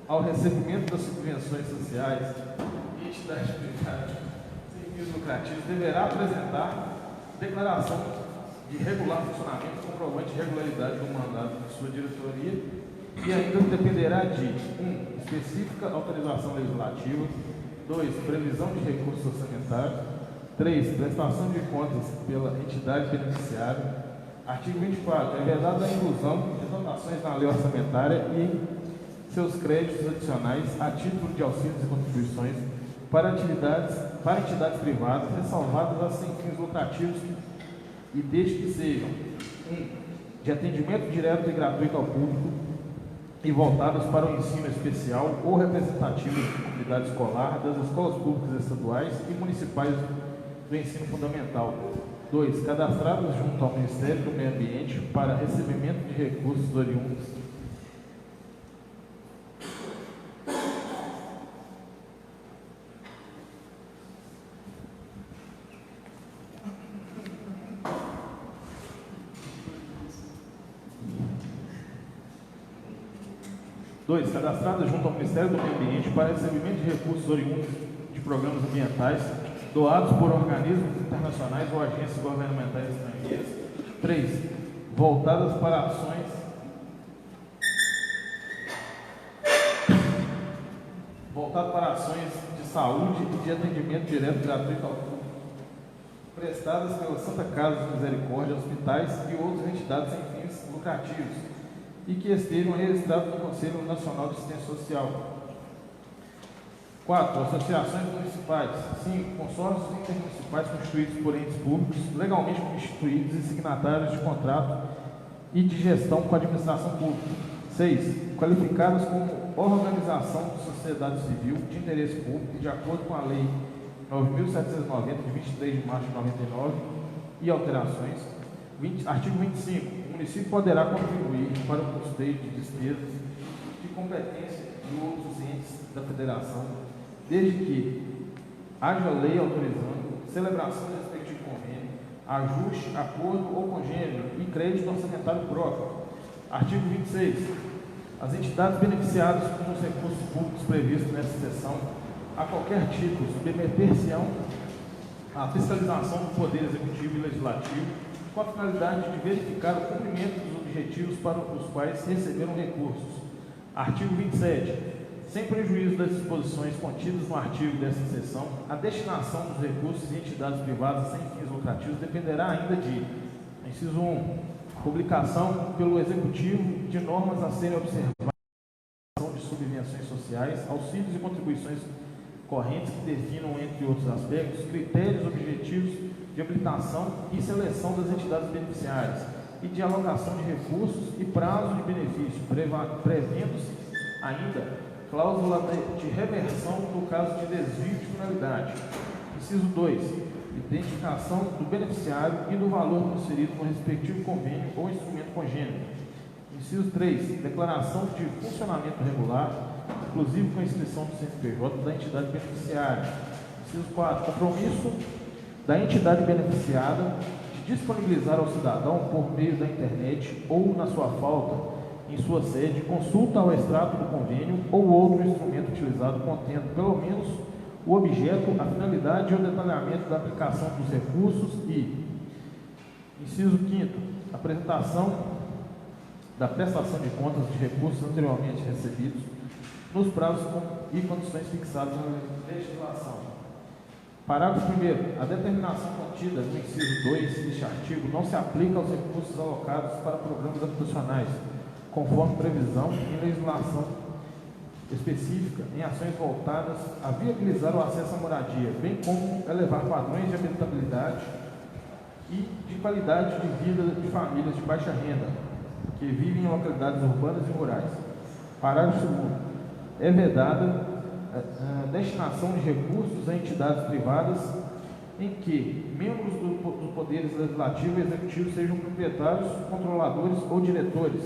ao recebimento das subvenções sociais e entidade privada sem fins lucrativos, deverá apresentar declaração de regular funcionamento comprovante de regularidade do mandato de sua diretoria e ainda dependerá de 1. Específica autorização legislativa. 2. Previsão de recursos orçamentários. 3. Prestação de contas pela entidade beneficiária. Artigo 24. É vedada a inclusão de dotações na lei orçamentária e em seus créditos adicionais a título de auxílios e contribuições para entidades privadas, ressalvadas as sem fins lucrativos e desde que sejam 1. De atendimento direto e gratuito ao público e voltadas para o ensino especial ou representativo de comunidade escolar, das escolas públicas estaduais e municipais do ensino fundamental. 2. Cadastradas junto ao Ministério do Meio Ambiente para recebimento de recursos oriundos. Cadastradas junto ao Ministério do Meio Ambiente para recebimento de recursos oriundos de programas ambientais doados por organismos internacionais ou agências governamentais estrangeiras. 3. Voltadas para ações de saúde e de atendimento direto gratuito ao público, prestadas pela Santa Casa de Misericórdia, hospitais e outras entidades sem fins lucrativos, e que estejam registrados no Conselho Nacional de Assistência Social. 4. Associações municipais. 5. Consórcios intermunicipais constituídos por entes públicos, legalmente constituídos e signatários de contrato e de gestão com a administração pública. 6. Qualificadas como organização de sociedade civil de interesse público, de acordo com a Lei 9.790, de 23 de março de 99, e alterações. Artigo 25. O município poderá contribuir para o custeio de despesas de competência de outros entes da federação, desde que haja lei autorizando celebração do respectivo convênio, ajuste, acordo ou congênio e crédito orçamentário próprio. Artigo 26. As entidades beneficiadas com os recursos públicos previstos nesta seção, a qualquer título, submeter-se-ão à fiscalização do Poder Executivo e Legislativo, com a finalidade de verificar o cumprimento dos objetivos para os quais receberam recursos. Artigo 27. Sem prejuízo das disposições contidas no artigo desta seção, a destinação dos recursos em entidades privadas sem fins lucrativos dependerá ainda de: inciso 1. Publicação pelo Executivo de normas a serem observadas de subvenções sociais, auxílios e contribuições correntes que definam, entre outros aspectos, critérios objetivos de habilitação e seleção das entidades beneficiárias e de alocação de recursos e prazo de benefício, prevendo-se ainda cláusula de reversão no caso de desvio de finalidade. Inciso 2. Identificação do beneficiário e do valor transferido no respectivo convênio ou instrumento congênito. Inciso 3. Declaração de funcionamento regular, inclusive com a inscrição do CNPJ da entidade beneficiária. Inciso 4. Compromisso da entidade beneficiada de disponibilizar ao cidadão, por meio da internet ou na sua falta, em sua sede, consulta ao extrato do convênio ou outro instrumento utilizado contendo, pelo menos, o objeto, a finalidade e o detalhamento da aplicação dos recursos e, inciso 5º, apresentação da prestação de contas de recursos anteriormente recebidos nos prazos e condições fixados na legislação. Parágrafo 1º. A determinação contida no inciso 2 deste artigo não se aplica aos recursos alocados para programas habitacionais, conforme previsão em legislação específica, em ações voltadas a viabilizar o acesso à moradia, bem como elevar padrões de habitabilidade e de qualidade de vida de famílias de baixa renda, que vivem em localidades urbanas e rurais. Parágrafo 2º. É vedada a destinação de recursos a entidades privadas em que membros dos poderes legislativo e executivo sejam proprietários, controladores ou diretores.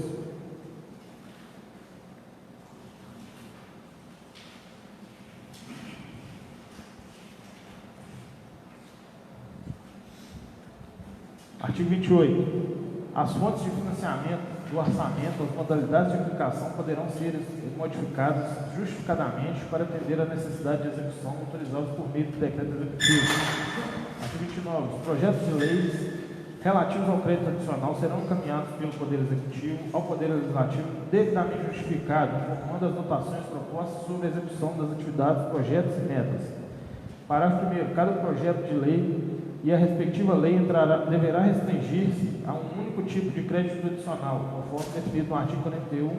Artigo 28. As fontes de financiamento do orçamento, as modalidades de aplicação poderão ser modificadas justificadamente para atender à necessidade de execução autorizados por meio do decreto executivo. Artigo 29. Os projetos de leis relativos ao crédito adicional serão encaminhados pelo Poder Executivo ao Poder Legislativo devidamente justificado, informando as notações propostas sobre a execução das atividades, projetos e metas. Parágrafo 1º. Cada projeto de lei e a respectiva lei deverá restringir-se a um único tipo de crédito adicional, conforme definido no artigo 41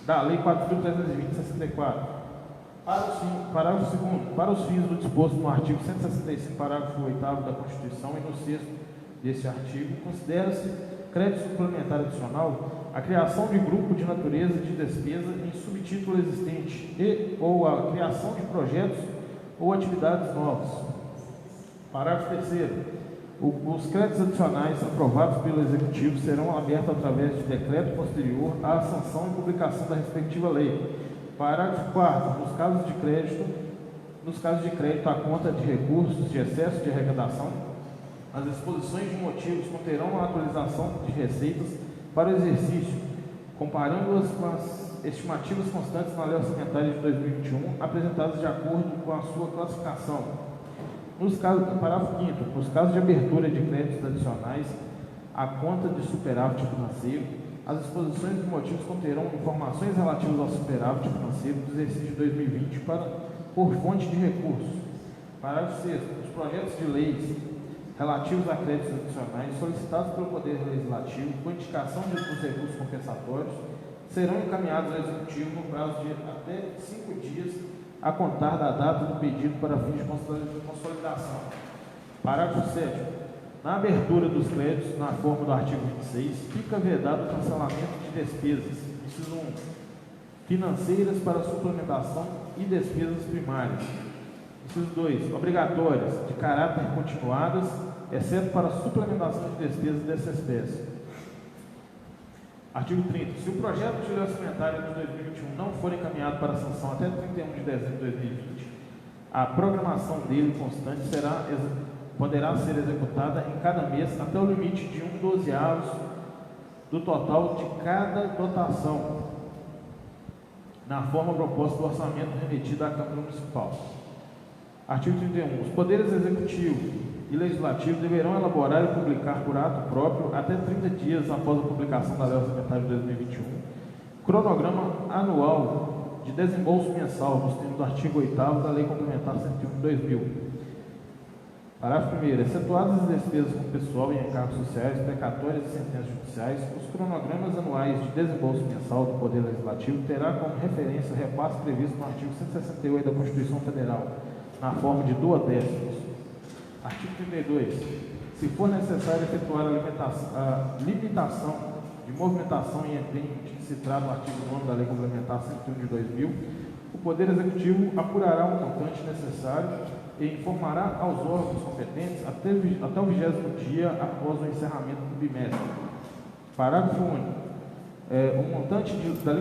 da Lei 4.320/64. Parágrafo 2º. Para os fins do disposto no artigo 165, parágrafo 8º da Constituição e no 6º deste artigo, considera-se crédito suplementar adicional a criação de grupo de natureza de despesa em subtítulo existente e ou a criação de projetos ou atividades novos. Parágrafo 3º. Os créditos adicionais aprovados pelo Executivo serão abertos através de decreto posterior à sanção e publicação da respectiva lei. Parágrafo 4º. Nos casos de crédito à conta de recursos de excesso de arrecadação, as exposições de motivos conterão a atualização de receitas para o exercício, comparando-as com as estimativas constantes na Lei Orçamentária de 2021, apresentadas de acordo com a sua classificação. Parágrafo 5º. Nos casos de abertura de créditos adicionais à conta de superávit financeiro, as exposições de motivos conterão informações relativas ao superávit financeiro do exercício de 2020 por fonte de recursos. Parágrafo 6º. Os projetos de leis relativos a créditos adicionais solicitados pelo Poder Legislativo com indicação dos recursos compensatórios serão encaminhados ao Executivo no prazo de até 5 dias a contar da data do pedido para fins de consolidação. Parágrafo 7º. Na abertura dos créditos, na forma do artigo 26, fica vedado o cancelamento de despesas, inciso 1, financeiras para suplementação e despesas primárias. Inciso 2, obrigatórias, de caráter continuadas, exceto para suplementação de despesas dessa espécie. Artigo 30. Se o projeto de lei orçamentária de 2021 não for encaminhado para sanção até 31 de dezembro de 2020, a programação dele constante poderá ser executada em cada mês até o limite de 1/12 do total de cada dotação, na forma proposta do orçamento remetido à Câmara Municipal. Artigo 31. Os poderes executivo e legislativo deverão elaborar e publicar por ato próprio, até 30 dias após a publicação da Lei Orçamentária de 2021, cronograma anual de desembolso mensal nos termos do artigo 8º da Lei Complementar 101 de 2000. Parágrafo 1º. Excetuadas as despesas com pessoal e encargos sociais, precatórias e sentenças judiciais, os cronogramas anuais de desembolso mensal do Poder Legislativo terá como referência o repasse previsto no artigo 168 da Constituição Federal, na forma de 2/10. Artigo 32. Se for necessário efetuar a limitação de movimentação e empenho de que se trata o artigo 9 da Lei Complementar 101 de 2000, o Poder Executivo apurará o montante necessário e informará aos órgãos competentes até o 20º dia após o encerramento do bimestre. Parágrafo único. O montante da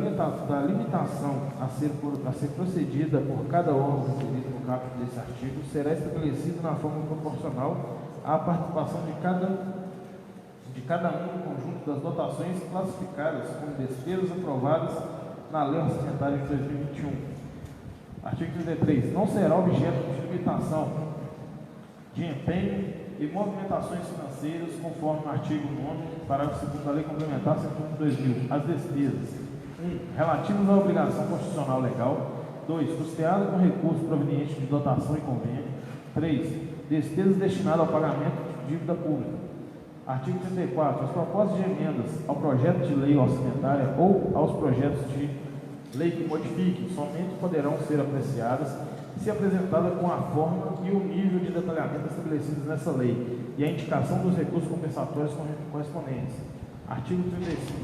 limitação a ser procedida por cada órgão referido no caput desse artigo será estabelecido na forma proporcional à participação de cada um no conjunto das dotações classificadas como despesas aprovadas na Lei Orçamentária de 2021. Artigo 33. Não será objeto de limitação de empenho e movimentações financeiras, conforme o artigo 9, parágrafo 2º da Lei Complementar 101 de 2000, as despesas: 1. Relativas à obrigação constitucional legal. 2. Custeadas com recursos provenientes de dotação e convênio. 3. Despesas destinadas ao pagamento de dívida pública. Artigo 34. As propostas de emendas ao projeto de lei orçamentária ou aos projetos de lei que modifiquem somente poderão ser apreciadas se apresentada com a forma e o nível de detalhamento estabelecidos nessa lei e a indicação dos recursos compensatórios correspondentes. Artigo 35.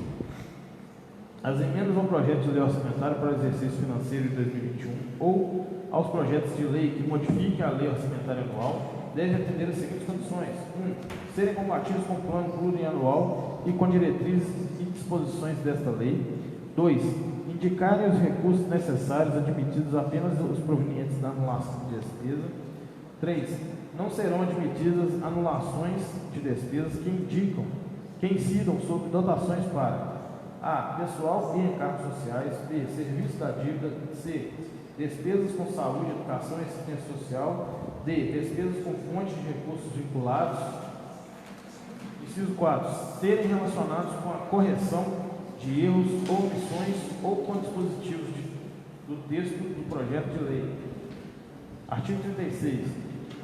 As emendas ao projeto de lei orçamentária para o exercício financeiro de 2021 ou aos projetos de lei que modifiquem a lei orçamentária anual devem atender as seguintes condições: 1. Serem compatíveis com o plano plurianual e com diretrizes e disposições desta lei. 2. Indicarem os recursos necessários, admitidos apenas os provenientes da anulação de despesa. 3. Não serão admitidas anulações de despesas que incidam sobre dotações para a. Pessoal e encargos sociais. B. Serviço da dívida. C. Despesas com saúde, educação e assistência social. D. Despesas com fontes de recursos vinculados. Inciso 4. Serem relacionados com a correção de erros ou omissões ou com dispositivos do texto do projeto de lei. Artigo 36.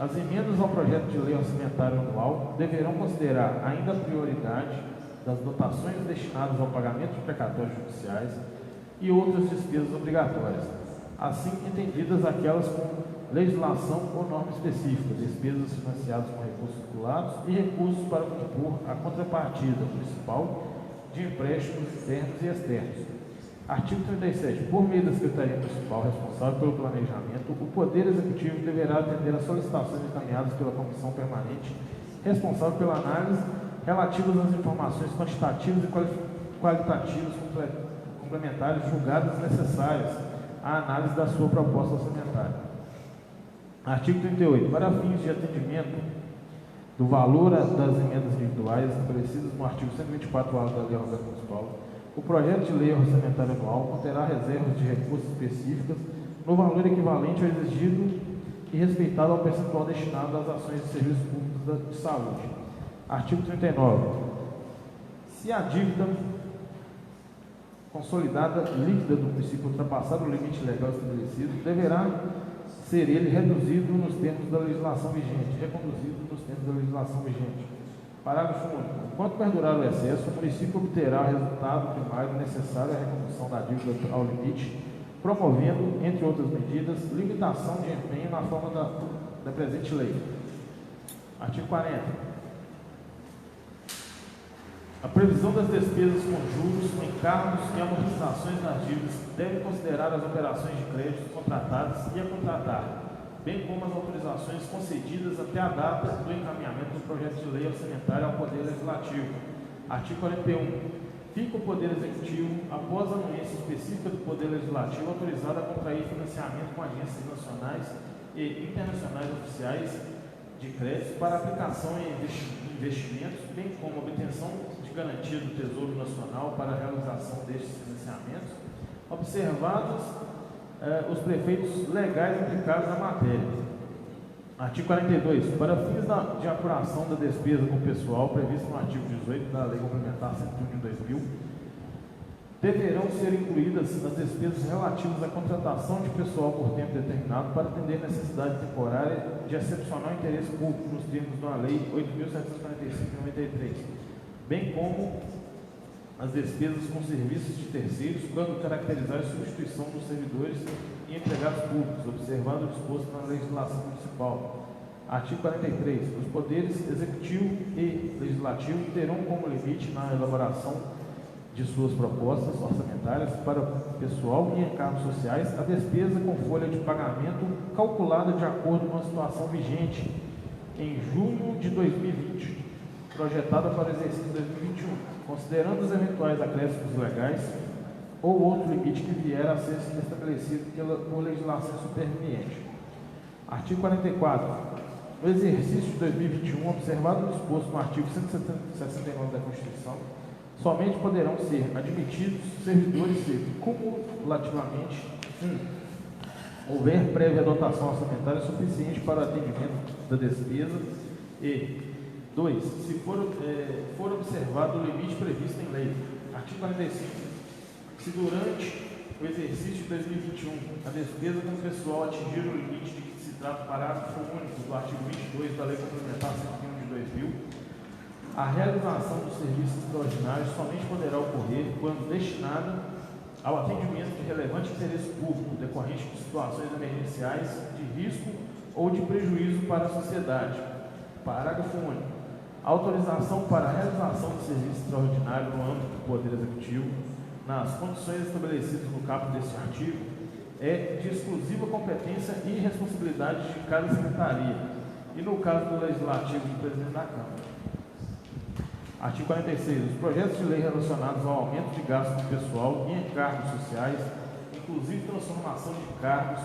As emendas ao projeto de lei orçamentário anual deverão considerar ainda a prioridade das dotações destinadas ao pagamento de precatórios judiciais e outras despesas obrigatórias, assim entendidas aquelas com legislação ou norma específica, despesas financiadas com recursos vinculados e recursos para compor a contrapartida municipal de empréstimos internos e externos. Artigo 37. Por meio da Secretaria Municipal responsável pelo planejamento, o Poder Executivo deverá atender às solicitações encaminhadas pela Comissão Permanente responsável pela análise relativas às informações quantitativas e qualitativas complementares julgadas necessárias à análise da sua proposta orçamentária. Artigo 38. Para fins de atendimento do valor das emendas individuais estabelecidas no artigo 124A da Lei Orgânica Municipal, o projeto de lei orçamentária anual conterá reservas de recursos específicas no valor equivalente ao exigido e respeitado ao percentual destinado às ações de serviços públicos de saúde. Artigo 39. Se a dívida consolidada líquida do município ultrapassar o limite legal estabelecido, deverá ser ele reduzido nos termos da legislação vigente, reconduzido nos termos da legislação vigente. Parágrafo único. Enquanto perdurar o excesso, o município obterá o resultado primário necessário à recondução da dívida ao limite, promovendo, entre outras medidas, limitação de empenho na forma da presente lei. Artigo 40. A previsão das despesas com juros, encargos e amortizações das dívidas deve considerar as operações de crédito contratadas e a contratar, bem como as autorizações concedidas até a data do encaminhamento do projeto de lei orçamentária ao Poder Legislativo. Artigo 41. Fica o Poder Executivo, após a anuência específica do Poder Legislativo, autorizado a contrair financiamento com agências nacionais e internacionais oficiais de crédito para aplicação em investimentos, bem como obtenção de garantia do Tesouro Nacional para a realização destes financiamentos, observados os prefeitos legais implicados na matéria. Artigo 42. Para fins de apuração da despesa com pessoal previsto no artigo 18 da Lei Complementar 101 de 2000, deverão ser incluídas as despesas relativas à contratação de pessoal por tempo determinado para atender necessidade temporária de excepcional interesse público nos termos da Lei 8.745 de 93, bem como as despesas com serviços de terceiros quando caracterizar a substituição dos servidores e empregados públicos, observando o disposto na legislação municipal. Artigo 43. Os poderes executivo e legislativo terão como limite na elaboração de suas propostas orçamentárias para pessoal e encargos sociais a despesa com folha de pagamento calculada de acordo com a situação vigente em junho de 2020, projetada para o exercício de 2021, considerando os eventuais acréscimos legais ou outro limite que vier a ser estabelecido por legislação superveniente. Artigo 44. No exercício de 2021, observado o disposto no artigo 169 da Constituição, somente poderão ser admitidos servidores se, cumulativamente, 1. Houver prévia dotação orçamentária suficiente para o atendimento da despesa e 2. Se for observado o limite previsto em lei. Artigo 45. Se durante o exercício de 2021 a despesa com o pessoal atingir o limite de que se trata o parágrafo único do artigo 22 da Lei Complementar 101 de 2000, a realização dos serviços extraordinários somente poderá ocorrer quando destinada ao atendimento de relevante interesse público decorrente de situações emergenciais, de risco ou de prejuízo para a sociedade. Parágrafo único. A autorização para a realização de serviço extraordinário no âmbito do Poder Executivo, nas condições estabelecidas no caput deste artigo, é de exclusiva competência e responsabilidade de cada secretaria, e no caso do Legislativo, do Presidente da Câmara. Artigo 46. Os projetos de lei relacionados ao aumento de gastos com pessoal e encargos sociais, inclusive transformação de cargos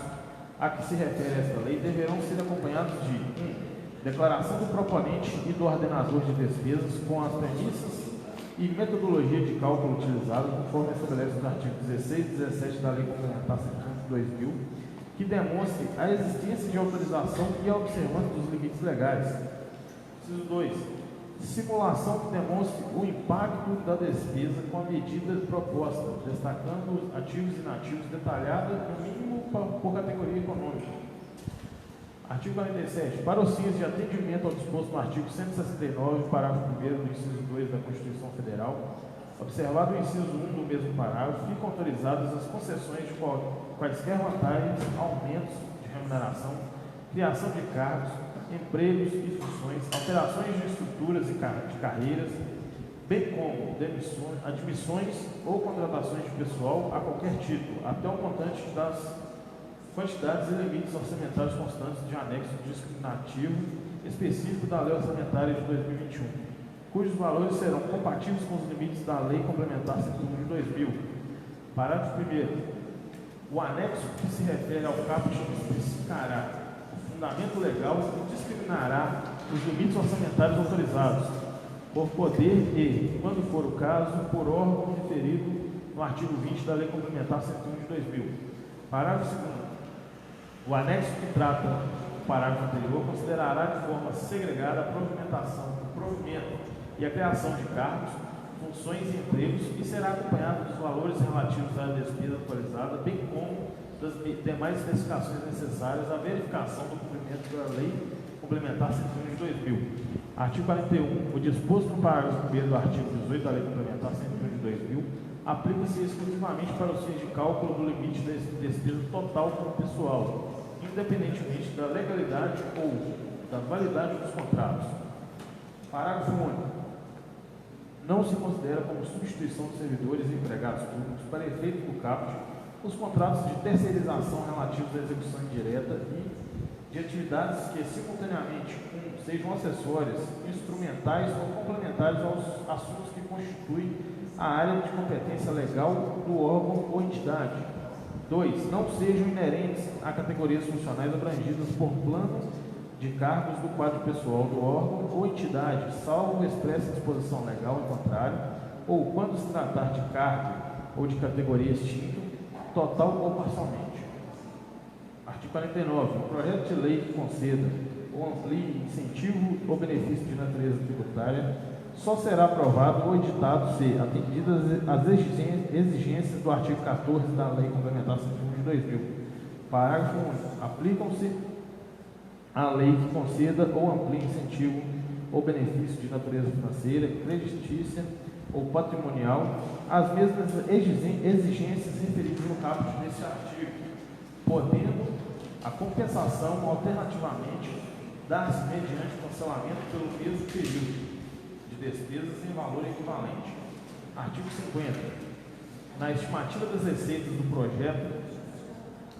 a que se refere esta lei, deverão ser acompanhados de 1. Declaração do proponente e do ordenador de despesas com as premissas e metodologia de cálculo utilizada, conforme estabelece os artigos 16 e 17 da Lei Complementar 101 de 2000, que demonstre a existência de autorização e a observância dos limites legais. Inciso 2. Simulação que demonstre o impacto da despesa com a medida proposta, destacando os ativos e inativos detalhada, no mínimo por categoria econômica. Artigo 47. Para os fins de atendimento ao disposto no artigo 169, parágrafo 1º do inciso 2 da Constituição Federal, observado o inciso 1 do mesmo parágrafo, ficam autorizadas as concessões de quaisquer vantagens, aumentos de remuneração, criação de cargos, empregos e funções, alterações de estruturas e de carreiras, bem como admissões ou contratações de pessoal a qualquer título, até o montante das quantidades e limites orçamentários constantes de anexo discriminativo específico da Lei Orçamentária de 2021, cujos valores serão compatíveis com os limites da Lei Complementar 101 de 2000. Parágrafo 1º. O anexo que se refere ao caput especificará o fundamento legal e discriminará os limites orçamentários autorizados, por poder e, quando for o caso, por órgão referido no artigo 20 da Lei Complementar 101 de 2000. Parágrafo 2º. O anexo que trata o parágrafo anterior considerará de forma segregada a provimentação, o provimento e a criação de cargos, funções e empregos e será acompanhado dos valores relativos à despesa atualizada, bem como das demais especificações necessárias à verificação do cumprimento da Lei Complementar 101 de 2000. Artigo 41. O disposto no parágrafo 1º do artigo 18 da Lei Complementar 101 de 2000 aplica-se exclusivamente para os fins de cálculo do limite da despesa total com o pessoal, independentemente da legalidade ou da validade dos contratos. Parágrafo único. Não se considera como substituição de servidores e empregados públicos para efeito do caput os contratos de terceirização relativos à execução indireta e de atividades que simultaneamente sejam acessórias, instrumentais ou complementares aos assuntos que constituem a área de competência legal do órgão ou entidade. 2. Não sejam inerentes a categorias funcionais abrangidas por planos de cargos do quadro pessoal do órgão ou entidade, salvo expressa disposição legal em contrário, ou quando se tratar de cargo ou de categoria extinto, total ou parcialmente. Artigo 49. O projeto de lei que conceda ou amplie incentivo ou benefício de natureza tributária só será aprovado ou editado se atendidas as exigências do artigo 14 da Lei Complementar 101 de 2000. Parágrafo único. Aplicam-se a lei que conceda ou amplie incentivo ou benefício de natureza financeira, creditícia ou patrimonial as mesmas exigências referidas no caput deste artigo, podendo a compensação alternativamente dar-se mediante cancelamento pelo mesmo período de despesas em valor equivalente. Artigo 50. Na estimativa das receitas do projeto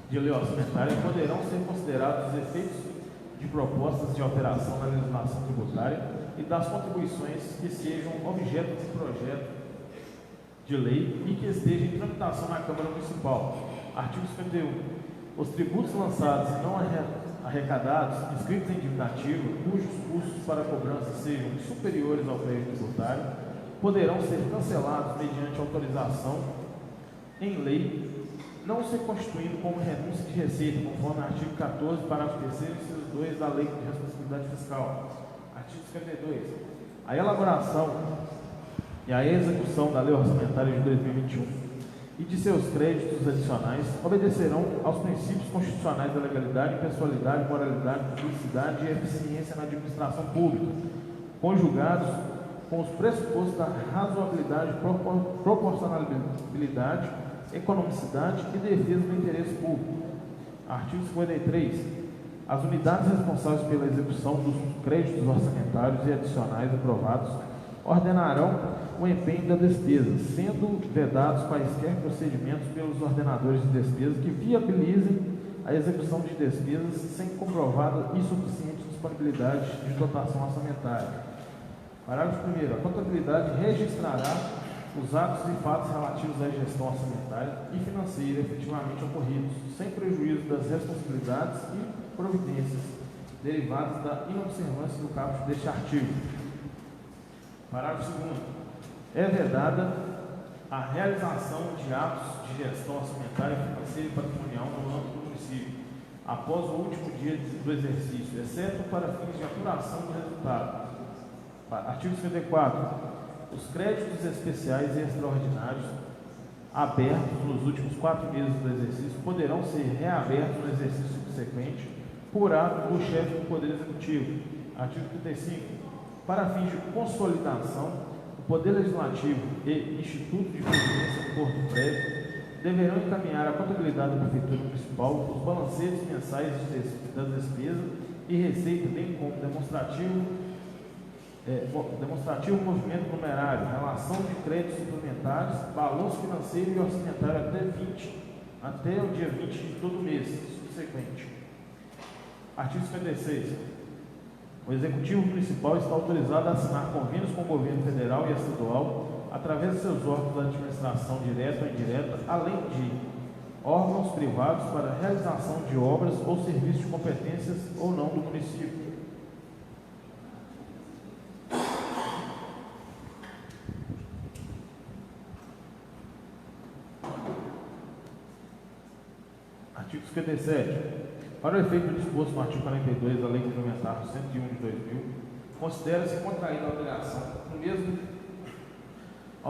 de lei orçamentária poderão ser considerados os efeitos de propostas de alteração na legislação tributária e das contribuições que sejam objeto do projeto de lei e que esteja em tramitação na Câmara Municipal. Artigo 51. Os tributos lançados e não arrecadados, inscritos em dívida ativa, cujos custos para cobrança sejam superiores ao crédito tributário, poderão ser cancelados mediante autorização em lei, não se constituindo como renúncia de receita, conforme o artigo 14, parágrafo 3º, inciso 2 da Lei de Responsabilidade Fiscal. Artigo 52. A elaboração e a execução da Lei Orçamentária de 2021 e de seus créditos adicionais obedecerão aos princípios constitucionais da legalidade, impessoalidade, moralidade, publicidade e eficiência na administração pública, conjugados com os pressupostos da razoabilidade, proporcionalidade, economicidade e defesa do interesse público. Artigo 53. As unidades responsáveis pela execução dos créditos orçamentários e adicionais aprovados ordenarão o empenho da despesa, sendo vedados quaisquer procedimentos pelos ordenadores de despesa que viabilizem a execução de despesas sem comprovada insuficiente disponibilidade de dotação orçamentária. Parágrafo 1º. A contabilidade registrará os atos e fatos relativos à gestão orçamentária e financeira efetivamente ocorridos, sem prejuízo das responsabilidades e providências derivadas da inobservância do caput deste artigo. Parágrafo 2º. É vedada a realização de atos de gestão orçamentária, financeira e patrimonial no âmbito do município, após o último dia do exercício, exceto para fins de apuração do resultado. Artigo 54. Os créditos especiais e extraordinários abertos nos últimos 4 meses do exercício poderão ser reabertos no exercício subsequente por ato do chefe do Poder Executivo. Artigo 35. Para fins de consolidação, o Poder Legislativo e Instituto de Previdência do Porto Prévio deverão encaminhar à contabilidade da Prefeitura Municipal os balancetes mensais das despesas e receita, bem como demonstrativo demonstrativo movimento numerário, relação de créditos suplementares, balanço financeiro e orçamentário até o dia 20 de todo mês subsequente. Artigo 56. O Executivo Municipal está autorizado a assinar convênios com o governo federal e estadual através de seus órgãos de administração direta ou indireta, além de órgãos privados para a realização de obras ou serviços de competências ou não do município. Artigo 57. Para o efeito do disposto no artigo 42 da Lei Complementar 101 de 2000, considera-se contraída a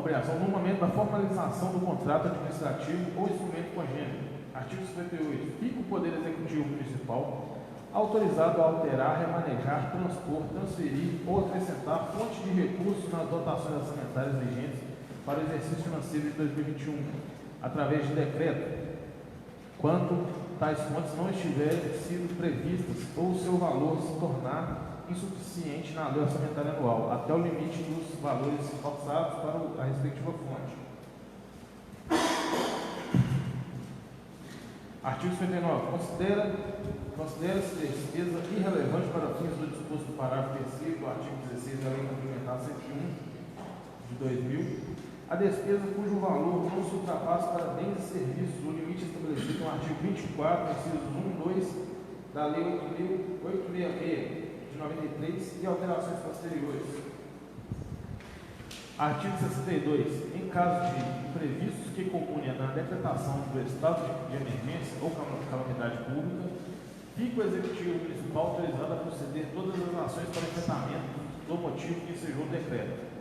obrigação no momento da formalização do contrato administrativo ou instrumento congênero. Artigo 58. Fica o Poder Executivo Municipal autorizado a alterar, remanejar, transpor, transferir ou acrescentar fontes de recursos nas dotações orçamentárias vigentes para o exercício financeiro de 2021, através de decreto, quando tais fontes não estiverem sido previstas ou o seu valor se tornar insuficiente na lei orçamentária anual, até o limite dos valores forçados para a respectiva fonte. Artigo 59. Considera-se despesa irrelevante para fins do disposto no parágrafo 3º do artigo 16 da Lei Complementar 101 de 2000, a despesa cujo valor não se ultrapasse para bens e serviços o limite estabelecido no artigo 24, incisos 1 e 2 da Lei 8.866 de 93 e alterações posteriores. Artigo 62. Em caso de imprevistos que compunem na decretação do estado de emergência ou calamidade pública, fica o Executivo Municipal autorizado a proceder todas as ações para enfrentamento do motivo que ensejou o decreto.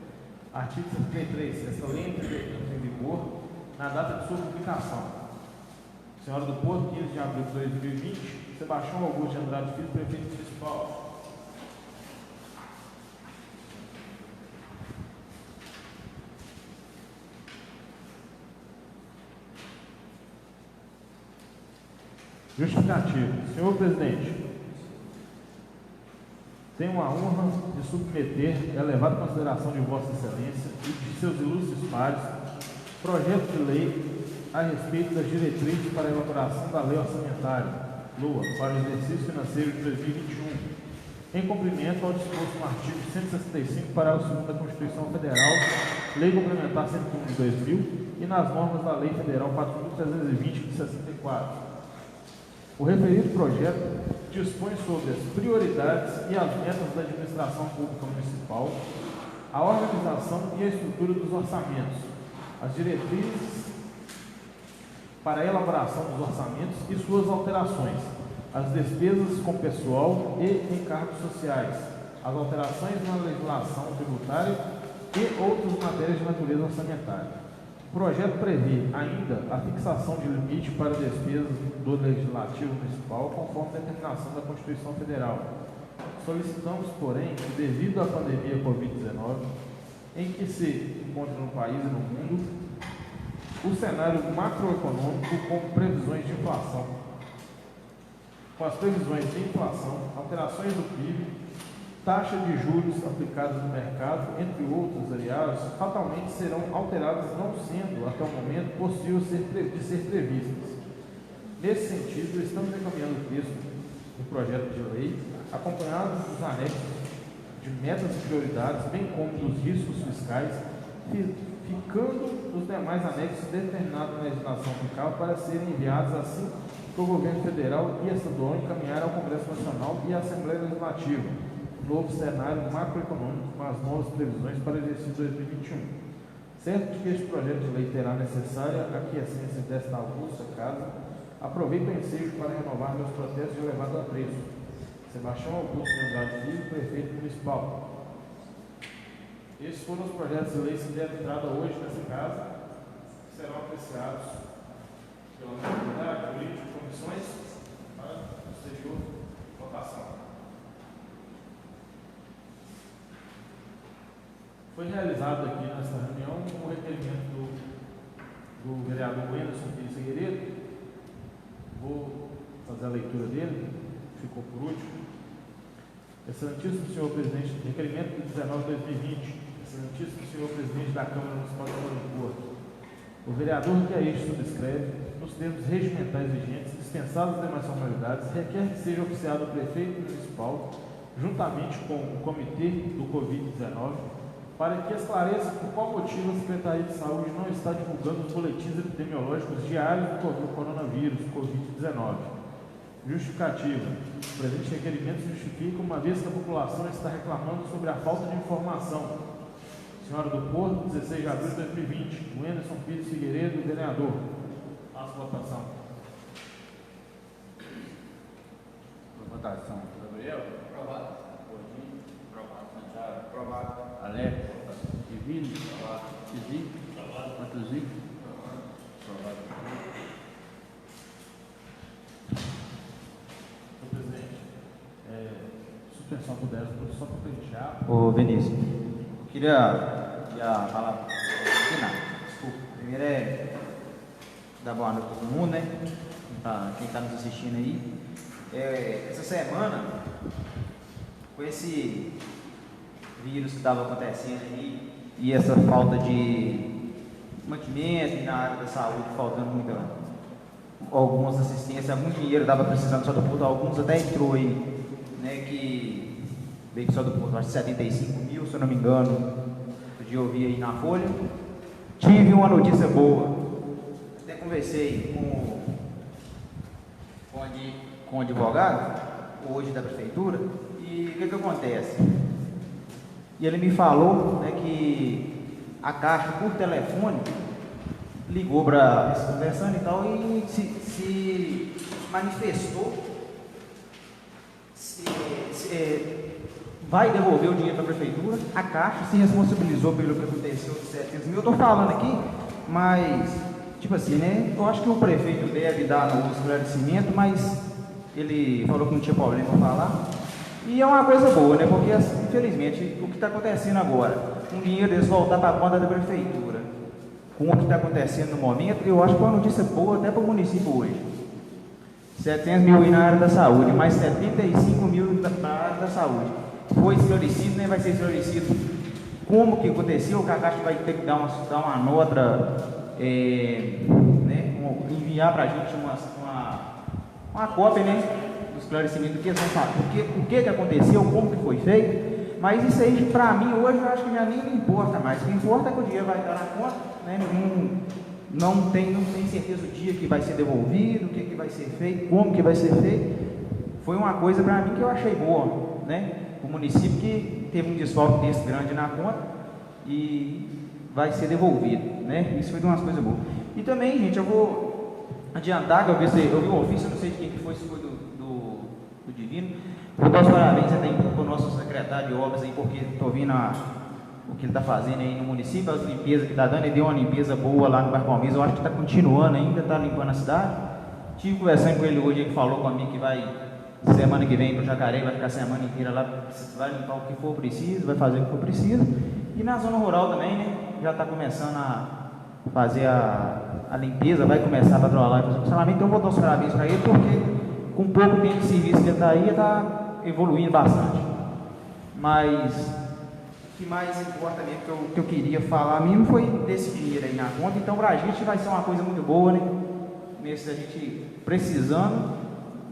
Artigo 73. Esta lei entra em vigor na data de sua publicação. Senhora do Porto, 15 de abril de 2020, Sebastião Augusto de Andrade Filho, Prefeito Municipal. Justificativo. Senhor Presidente, tenho a honra de submeter a elevada consideração de Vossa Excelência e de seus ilustres pares projeto de lei a respeito das diretrizes para a elaboração da Lei Orçamentária, LOA, para o exercício financeiro de 2021, em cumprimento ao disposto no artigo 165, parágrafo 2º da Constituição Federal, Lei Complementar 101 de 2000 e nas normas da Lei Federal 4.320 de 64. O referido projeto dispõe sobre as prioridades e as metas da administração pública municipal, a organização e a estrutura dos orçamentos, as diretrizes para a elaboração dos orçamentos e suas alterações, as despesas com pessoal e encargos sociais, as alterações na legislação tributária e outras matérias de natureza orçamentária. O projeto prevê ainda a fixação de limite para despesas do Legislativo Municipal, conforme a determinação da Constituição Federal. Solicitamos, porém, que devido à pandemia Covid-19, em que se encontra no país e no mundo, o cenário macroeconômico com previsões de inflação, com as previsões de inflação, alterações do PIB, taxa de juros aplicadas no mercado, entre outros variáveis, fatalmente serão alteradas, não sendo, até o momento, possível de ser previstas. Nesse sentido, estamos encaminhando o texto do projeto de lei, acompanhado dos anexos de metas e prioridades, bem como dos riscos fiscais, ficando os demais anexos determinados na legislação fiscal para serem enviados assim que o Governo Federal e Estadual encaminhar ao Congresso Nacional e à Assembleia Legislativa novo cenário macroeconômico com as novas previsões para o exercício 2021. Certo de que este projeto de lei terá necessária aquiescência desta augusta casa, aproveito o ensejo para renovar meus protestos de elevado apreço. Sebastião Augusto de Andrade Filho, Prefeito Municipal. Estes foram os projetos de lei que deram entrada hoje nessa casa, que serão apreciados pela comunidade, jurídica, comissões, para posterior votação. Foi realizado aqui nessa reunião um requerimento do vereador Wenderson Filho Figueiredo. Vou fazer a leitura dele, ficou por último. Excelentíssimo senhor presidente, requerimento de 19/2020. Excelentíssimo senhor presidente da Câmara Municipal de Nova Porto. O vereador que a este subscreve, nos termos regimentais vigentes, dispensadas as demais formalidades, requer que seja oficiado o prefeito municipal, juntamente com o comitê do Covid-19, para que esclareça por qual motivo a Secretaria de Saúde não está divulgando os boletins epidemiológicos diários do coronavírus, Covid-19. Justificativa. O presente requerimento se justifica uma vez que a população está reclamando sobre a falta de informação. Senhora do Porto, 16 de abril de 2020. O Anderson Pires Figueiredo, vereador. Faço votação. Votação. Gabriel? Aprovado. Gordinho? Aprovado. Santiago? Aprovado. Alex. Divino. Aprovado. Tizi. Aprovado. Matuzinho. Aprovado. Senhor presidente, suspensão por 10 minutos só para preencher. Ô Vinícius, eu queria falar. Desculpa. Primeiro é dar boa noite a todo mundo, né? Pra quem está nos assistindo aí. Essa semana, com esse vírus que estava acontecendo aí e essa falta de mantimento na área da saúde, faltando algumas assistências, algum dinheiro estava precisando só do Porto, alguns até entrou aí, né? Que veio só do Porto, acho que 75 mil, se eu não me engano, podia ouvir aí na Folha. Tive uma notícia boa, até conversei com o advogado, hoje da prefeitura, e o que acontece? E ele me falou, né, que a Caixa, por telefone, ligou para conversando e tal, e se manifestou, vai devolver o dinheiro para a prefeitura. A Caixa se responsabilizou pelo que aconteceu de 700 mil. Eu estou falando aqui, mas, tipo assim, né? Eu acho que o prefeito deve dar um esclarecimento, mas ele falou que não tinha problema em falar. E é uma coisa boa, né? Porque, assim, infelizmente, o que está acontecendo agora, um dinheiro deles voltar para a conta da prefeitura, com o que está acontecendo no momento, eu acho que é uma notícia boa até para o município hoje. 700 mil aí na área da saúde, mais 75 mil para a área da saúde. Foi esclarecido, nem vai ser esclarecido como que aconteceu. O Caixa vai ter que dar uma nota, né, enviar para a gente uma cópia, né, do esclarecimento do que eles vão falar, o que aconteceu, como que foi feito. Mas isso aí, para mim, hoje, eu acho que já nem me importa mais. O que importa é que o dinheiro vai estar na conta, né, não tem certeza o dia que vai ser devolvido, o que vai ser feito, como que vai ser feito. Foi uma coisa para mim que eu achei boa, né? O município que teve um desfalque desse grande na conta e vai ser devolvido, né? Isso foi de umas coisas boas. E também, gente, eu vou adiantar, que eu vi o ofício, eu não sei de quem que foi, se foi do Divino. Vou dar os parabéns até para o nosso secretário de obras aí, porque estou vendo o que ele está fazendo aí no município, as limpezas que está dando. Ele deu uma limpeza boa lá no bairro Palmeiras, eu acho que está continuando ainda, está limpando a cidade. Estive conversando com ele hoje, ele falou comigo que vai, semana que vem, para o Jacareí, vai ficar a semana inteira lá, vai limpar o que for preciso, vai fazer o que for preciso. E na zona rural também, né, já está começando a fazer a limpeza, vai começar a patrulhar e fazer o funcionamento. Então eu vou dar os parabéns para ele, porque com pouco tempo de serviço que ele está aí, está evoluindo bastante. Mas o que mais importa mesmo, que eu queria falar mesmo, foi desse dinheiro aí na conta. Então para a gente vai ser uma coisa muito boa, né? Nesse a gente precisando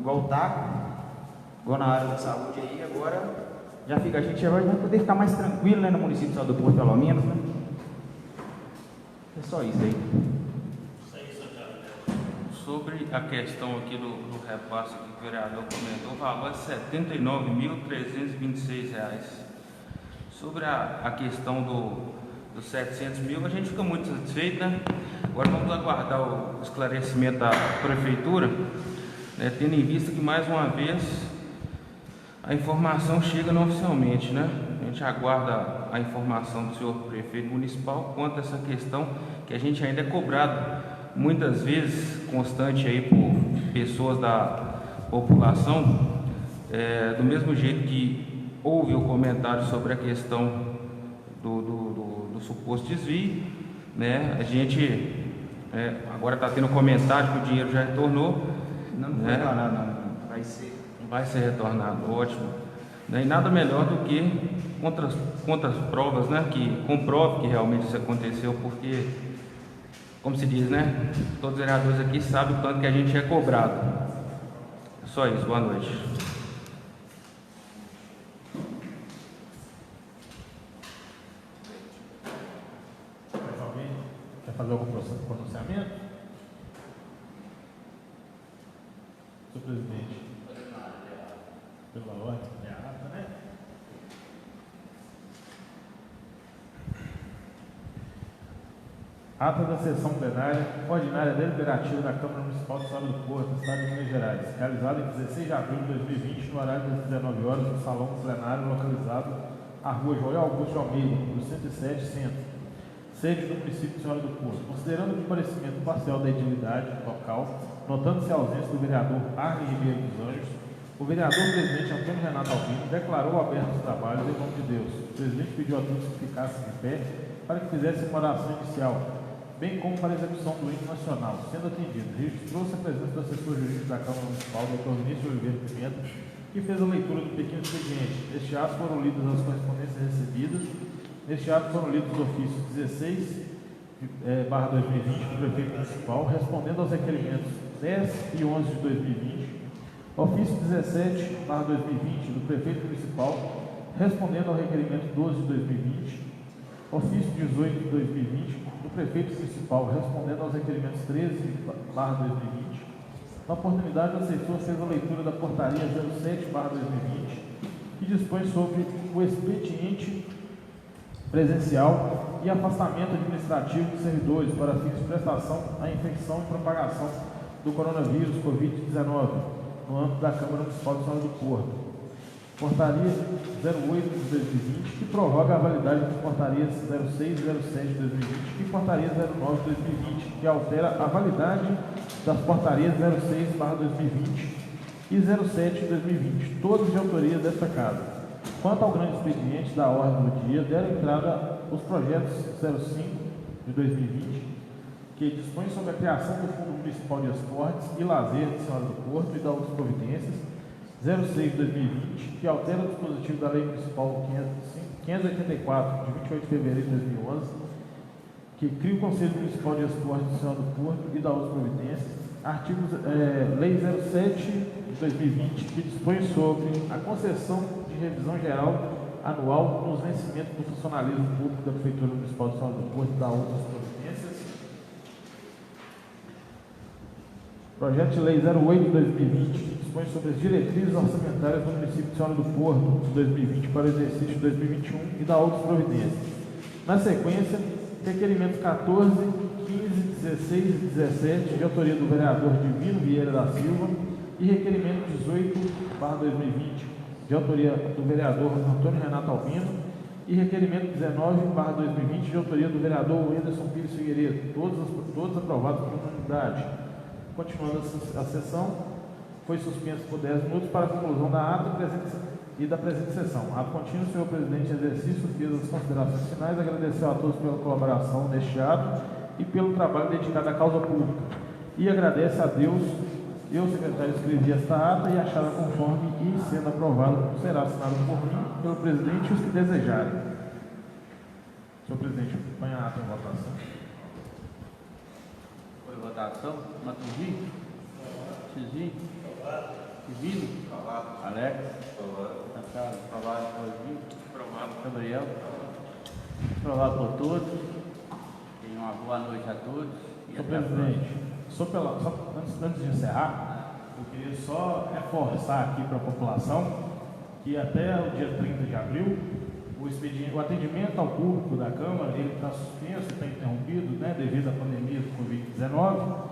voltar, igual na área da saúde aí, agora a gente já vai poder ficar mais tranquilo, né, no município de Sal do Porto, pelo menos, né? É só isso aí. Sobre a questão aqui do repasse que o vereador comentou, o valor é R$ 79.326. Sobre a questão dos 700 mil, a gente fica muito satisfeito, né? Agora vamos aguardar o esclarecimento da prefeitura, né, tendo em vista que, mais uma vez, a informação chega não oficialmente, né? A gente aguarda a informação do senhor prefeito municipal quanto a essa questão, que a gente ainda é cobrado muitas vezes, constante aí por pessoas da população, do mesmo jeito que houve o comentário sobre a questão do suposto desvio, né? A gente agora está tendo comentário que o dinheiro já retornou. Não foi retornado, não. Vai ser retornado, ótimo. né? E nada melhor do que contra as provas, né? Que comprove que realmente isso aconteceu, porque, como se diz, né? Todos os vereadores aqui sabem o tanto que a gente é cobrado. Só isso, boa noite. Mais alguém quer fazer algum pronunciamento? Senhor presidente, pela ordem, é a ata, né? Ata da sessão plenária ordinária deliberativa da Câmara Municipal de Sombra do Porto, Estado de Minas Gerais, realizada em 16 de abril de 2020, no horário das 19 horas, no salão plenário localizado à rua Joel Augusto de Almeida, número 107, Centro, sede do município de Sombra do Porto. Considerando o comparecimento parcial da edilidade local, notando-se a ausência do vereador Arlen Ribeiro dos Anjos, o vereador presidente Antônio Renato Albino declarou abertos os trabalhos em nome de Deus. O presidente pediu a todos que ficassem de pé para que fizessem uma oração inicial, bem como para a execução do hino nacional. Sendo atendido, registrou-se a presença do assessor jurídico da Câmara Municipal, Dr. Vinícius Oliveira Pimenta, que fez a leitura do pequeno expediente. Neste ato foram lidas as correspondências recebidas. Neste ato foram lidos os ofícios 16/2020 do prefeito municipal, respondendo aos requerimentos 10 e 11 de 2020. Ofício 17/2020 do prefeito municipal, respondendo ao requerimento 12 de 2020. Ofício 18 de 2020 do prefeito municipal, respondendo aos requerimentos 13/2020. Na oportunidade, o assessor fez a leitura da portaria 07/2020, que dispõe sobre o expediente presencial e afastamento administrativo de servidores para fins de prestação à infecção e propagação do coronavírus Covid-19 no âmbito da Câmara Municipal de São José do Porto. Portaria 08 de 2020, que prorroga a validade das portarias 06 e 07 de 2020 e portaria 09 de 2020, que altera a validade das portarias 06/2020 e 07 de 2020, todas de autoria desta Casa. Quanto ao grande expediente da ordem do dia, deram entrada os projetos 05 de 2020, que dispõe sobre a criação do Fundo Municipal de Esportes e Lazer de Senhora do Porto e da outras providências, 06 de 2020, que altera o dispositivo da Lei Municipal 584, de 28 de fevereiro de 2011, que cria o Conselho Municipal de Esportes de Senhora do Porto e da outras providências, Lei 07 de 2020, que dispõe sobre a concessão de revisão geral anual nos vencimentos do funcionalismo público da Prefeitura Municipal de Senhora do Porto e da outras providências. Projeto de Lei 08 de 2020, que dispõe sobre as diretrizes orçamentárias do município de Senhora do Porto de 2020 para o exercício de 2021 e da outras providências. Na sequência, requerimentos 14, 15, 16 e 17, de autoria do vereador Divino Vieira da Silva, e requerimento 18/2020, de autoria do vereador Antônio Renato Albino, e requerimento 19/2020, de autoria do vereador Wenderson Pires Figueiredo, todos aprovados por unanimidade. Continuando a sessão, foi suspenso por 10 minutos para a conclusão da ata e da presente sessão. Ato contínuo, senhor presidente em exercício, fez as considerações finais, agradeceu a todos pela colaboração neste ato e pelo trabalho dedicado à causa pública. E agradece a Deus, eu, secretário, escrevi esta ata e achada conforme e, sendo aprovada, será assinada por mim, pelo presidente e os que desejarem. Senhor presidente, põe a ata em votação. Foi votação. Matuzinho? Cizinho? Divino? Alex? Machado? Aprovado. Rosinho? Aprovado. Gabriel? Aprovado por todos. Tenham uma boa noite a todos. Senhor presidente, antes de encerrar, eu queria só reforçar aqui para a população que até o dia 30 de abril, o atendimento ao público da Câmara está suspenso, está interrompido, né, devido à pandemia do Covid-19,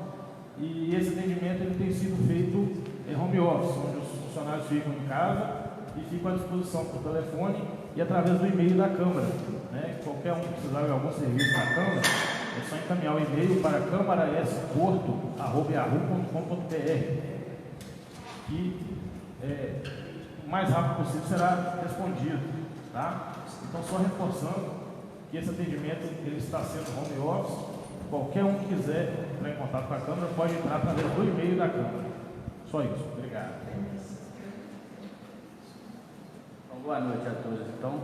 e esse atendimento ele tem sido feito em home office, onde os funcionários ficam em casa e ficam à disposição por telefone e através do e-mail da Câmara. Né? Qualquer um que precisar de algum serviço na Câmara, é só encaminhar o e-mail para câmarasporto@yahoo.com.br e o mais rápido possível será respondido. Tá? Então, só reforçando que esse atendimento ele está sendo home office. Qualquer um que quiser entrar em contato com a Câmara pode entrar através do e-mail da Câmara. Só isso. Obrigado. Boa noite a todos. Então,